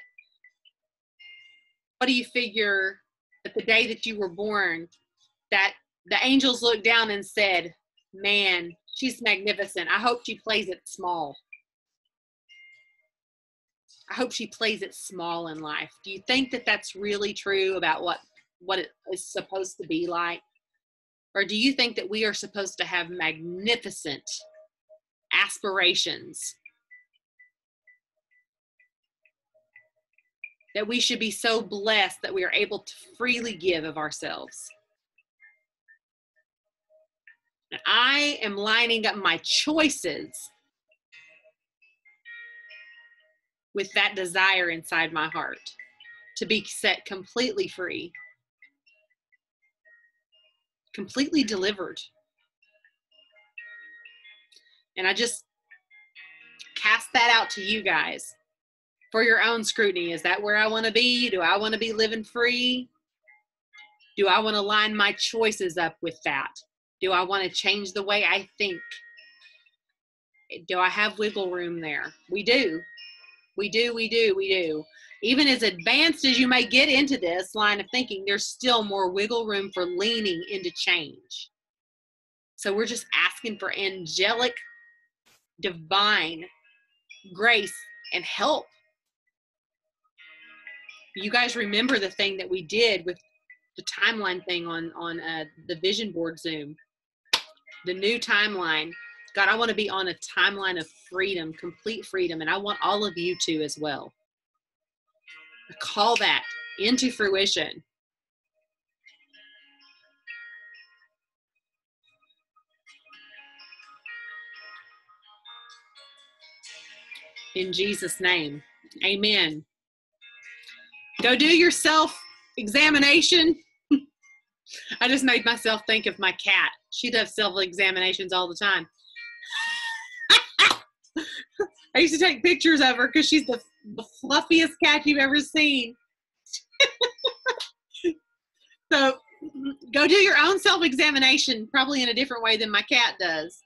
what do you figure that the day that you were born, that the angels looked down and said, man, she's magnificent. I hope she plays it small. I hope she plays it small in life. Do you think that that's really true about what it is supposed to be like? Or do you think that we are supposed to have magnificent aspirations? That we should be so blessed that we are able to freely give of ourselves? And I am lining up my choices with that desire inside my heart to be set completely free, completely delivered. And I just cast that out to you guys for your own scrutiny. Is that where I want to be? Do I want to be living free? Do I want to line my choices up with that? Do I want to change the way I think? Do I have wiggle room there? We do. We do. Even as advanced as you may get into this line of thinking, there's still more wiggle room for leaning into change. So we're just asking for angelic, divine grace and help. You guys remember the thing that we did with the timeline thing on the vision board Zoom, the new timeline. God, I want to be on a timeline of freedom, complete freedom, and I want all of you to as well. Call that into fruition. In Jesus' name, amen. Go do your self-examination. I just made myself think of my cat. She does self-examinations all the time. I used to take pictures of her because she's the fluffiest cat you've ever seen. So go do your own self-examination, probably in a different way than my cat does.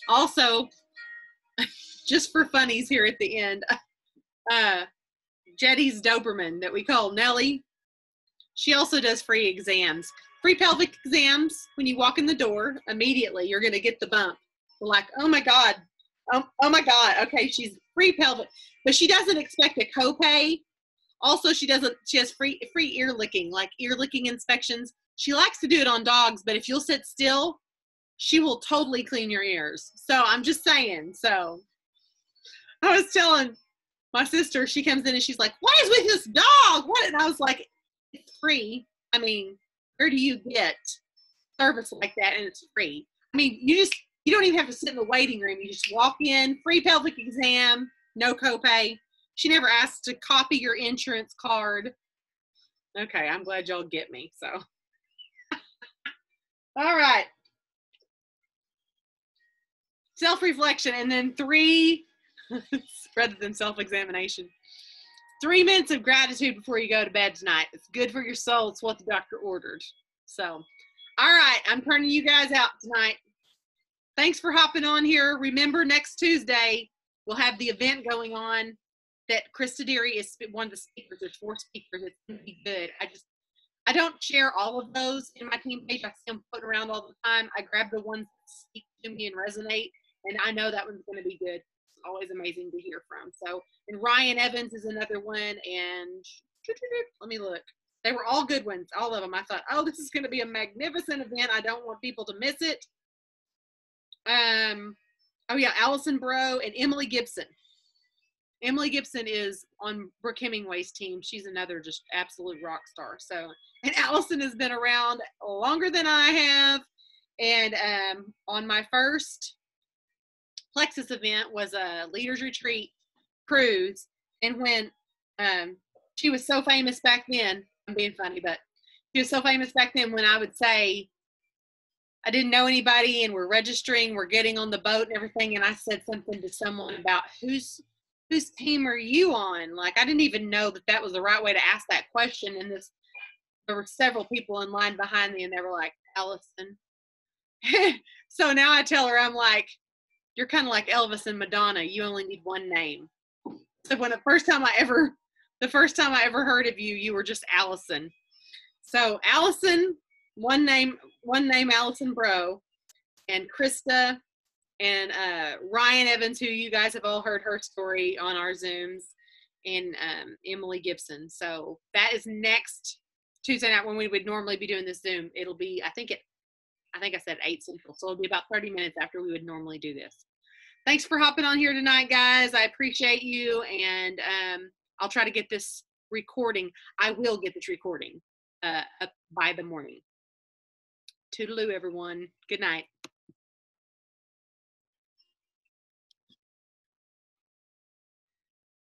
Also, just for funnies here at the end, Jetty's Doberman that we call Nellie, she also does free exams. Free pelvic exams. When you walk in the door, immediately you're going to get the bump. We're like, oh my God. Oh my God. Okay, she's free pelvic. But she doesn't expect a copay. Also, she has free ear licking, like ear licking inspections. She likes to do it on dogs, but if you'll sit still, she will totally clean your ears. So I'm just saying. So I was telling my sister, she comes in and she's like, what is with this dog? What? And I was like, it's free. I mean, where do you get service like that and it's free? I mean, you don't even have to sit in the waiting room. You just walk in, free pelvic exam, no copay. She never asks to copy your insurance card. Okay, I'm glad y'all get me. So, all right. Self-reflection, and then 3, rather than self-examination, 3 minutes of gratitude before you go to bed tonight. It's good for your soul. It's what the doctor ordered. So, all right, I'm turning you guys out tonight. Thanks for hopping on here. Remember, next Tuesday, we'll have the event going on that Krista Deary is one of the speakers. There's 4 speakers. It's going to be good. I don't share all of those in my team page. I see them put around all the time. I grab the ones that speak to me and resonate, and I know that one's going to be good. It's always amazing to hear from. So, and Ryan Evans is another one, and let me look. They were all good ones, all of them. I thought, oh, this is going to be a magnificent event. I don't want people to miss it. Oh yeah, Allison Bro and Emily Gibson. Emily Gibson is on Brooke Hemingway's team. She's another just absolute rock star. So, and Allison has been around longer than I have. And on my first Plexus event was a leaders retreat cruise. And when she was so famous back then, I'm being funny, but she was so famous back then when I would say, I didn't know anybody and we're registering, we're getting on the boat and everything. And I said something to someone about whose team are you on? Like, I didn't even know that was the right way to ask that question. And there were several people in line behind me and they were like, Allison. So now I tell her, I'm like, you're kind of like Elvis and Madonna. You only need one name. So when the first time I ever heard of you, you were just Allison. So Allison, one name Allison Bro, and Krista and Ryan Evans, who you guys have all heard her story on our Zooms, and Emily Gibson. So that is next Tuesday night when we would normally be doing this Zoom. It'll be, I think I said 8 Central, so it'll be about 30 minutes after we would normally do this. Thanks for hopping on here tonight, guys. I appreciate you, and I'll try to get this recording. I will get this recording up by the morning. Toodaloo, everyone. Good night.